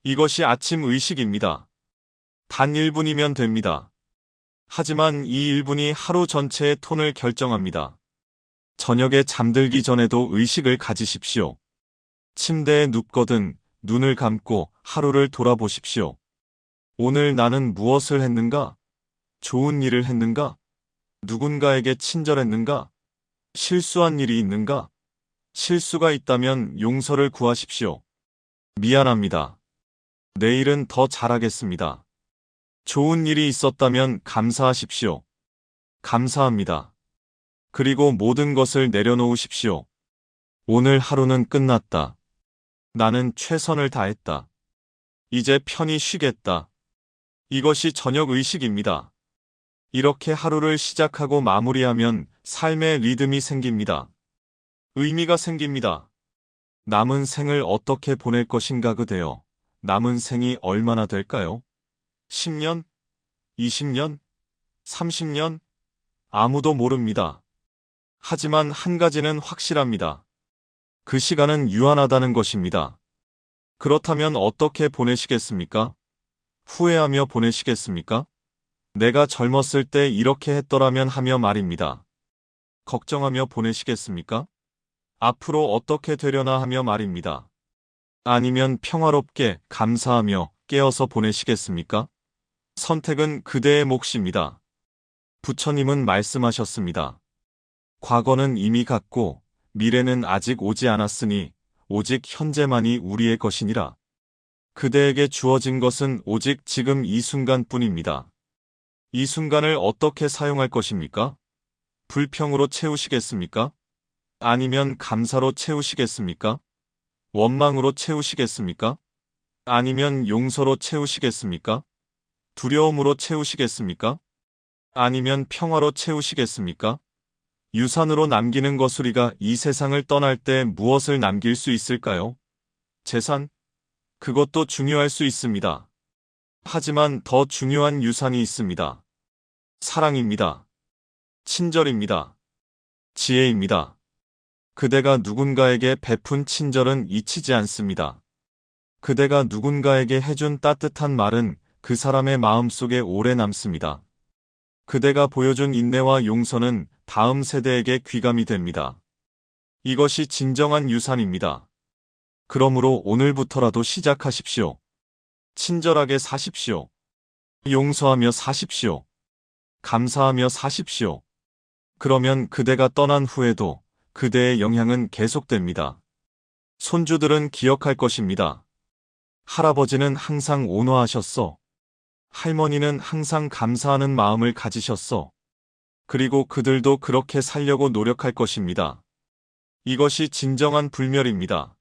이것이 아침 의식입니다. 단 1분이면 됩니다. 하지만 이 1분이 하루 전체의 톤을 결정합니다. 저녁에 잠들기 전에도 의식을 가지십시오. 침대에 눕거든 눈을 감고 하루를 돌아보십시오. 오늘 나는 무엇을 했는가? 좋은 일을 했는가? 누군가에게 친절했는가? 실수한 일이 있는가? 실수가 있다면 용서를 구하십시오. 미안합니다. 내일은 더 잘하겠습니다. 좋은 일이 있었다면 감사하십시오. 감사합니다. 그리고 모든 것을 내려놓으십시오. 오늘 하루는 끝났다. 나는 최선을 다했다. 이제 편히 쉬겠다. 이것이 저녁 의식입니다. 이렇게 하루를 시작하고 마무리하면 삶의 리듬이 생깁니다. 의미가 생깁니다. 남은 생을 어떻게 보낼 것인가 그대여. 남은 생이 얼마나 될까요? 10년? 20년? 30년? 아무도 모릅니다. 하지만 한 가지는 확실합니다. 그 시간은 유한하다는 것입니다. 그렇다면 어떻게 보내시겠습니까? 후회하며 보내시겠습니까? 내가 젊었을 때 이렇게 했더라면 하며 말입니다. 걱정하며 보내시겠습니까? 앞으로 어떻게 되려나 하며 말입니다. 아니면 평화롭게 감사하며 깨어서 보내시겠습니까? 선택은 그대의 몫입니다. 부처님은 말씀하셨습니다. 과거는 이미 갔고 미래는 아직 오지 않았으니 오직 현재만이 우리의 것이니라. 그대에게 주어진 것은 오직 지금 이 순간뿐입니다. 이 순간을 어떻게 사용할 것입니까? 불평으로 채우시겠습니까? 아니면 감사로 채우시겠습니까? 원망으로 채우시겠습니까? 아니면 용서로 채우시겠습니까? 두려움으로 채우시겠습니까? 아니면 평화로 채우시겠습니까? 유산으로 남기는 것 우리가 이 세상을 떠날 때 무엇을 남길 수 있을까요? 재산? 그것도 중요할 수 있습니다. 하지만 더 중요한 유산이 있습니다. 사랑입니다. 친절입니다. 지혜입니다. 그대가 누군가에게 베푼 친절은 잊히지 않습니다. 그대가 누군가에게 해준 따뜻한 말은 그 사람의 마음속에 오래 남습니다. 그대가 보여준 인내와 용서는 다음 세대에게 귀감이 됩니다. 이것이 진정한 유산입니다. 그러므로 오늘부터라도 시작하십시오. 친절하게 사십시오. 용서하며 사십시오. 감사하며 사십시오. 그러면 그대가 떠난 후에도 그대의 영향은 계속됩니다. 손주들은 기억할 것입니다. 할아버지는 항상 온화하셨어. 할머니는 항상 감사하는 마음을 가지셨어. 그리고 그들도 그렇게 살려고 노력할 것입니다. 이것이 진정한 불멸입니다.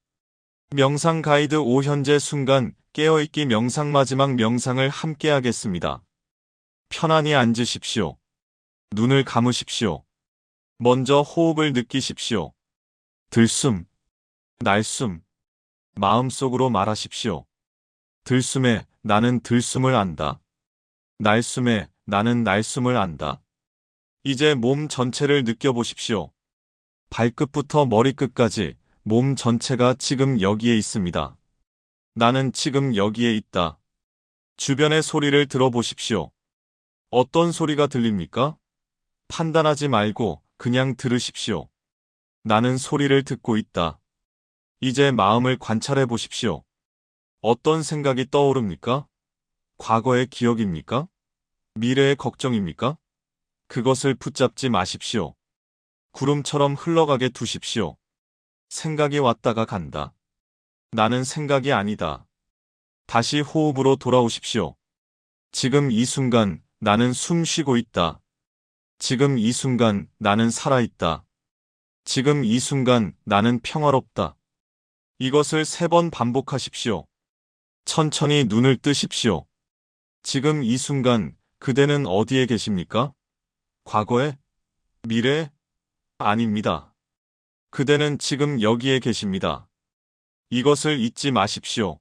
명상 가이드 5 현재 순간 깨어있기 명상 마지막 명상을 함께 하겠습니다. 편안히 앉으십시오. 눈을 감으십시오. 먼저 호흡을 느끼십시오. 들숨, 날숨, 마음속으로 말하십시오. 들숨에 나는 들숨을 안다. 날숨에 나는 날숨을 안다. 이제 몸 전체를 느껴보십시오. 발끝부터 머리끝까지 몸 전체가 지금 여기에 있습니다. 나는 지금 여기에 있다. 주변의 소리를 들어보십시오. 어떤 소리가 들립니까? 판단하지 말고 그냥 들으십시오. 나는 소리를 듣고 있다. 이제 마음을 관찰해 보십시오. 어떤 생각이 떠오릅니까? 과거의 기억입니까? 미래의 걱정입니까? 그것을 붙잡지 마십시오. 구름처럼 흘러가게 두십시오. 생각이 왔다가 간다. 나는 생각이 아니다. 다시 호흡으로 돌아오십시오. 지금 이 순간 나는 숨 쉬고 있다. 지금 이 순간 나는 살아있다. 지금 이 순간 나는 평화롭다. 이것을 3번 반복하십시오. 천천히 눈을 뜨십시오. 지금 이 순간 그대는 어디에 계십니까? 과거에? 미래에? 아닙니다. 그대는 지금 여기에 계십니다. 이것을 잊지 마십시오.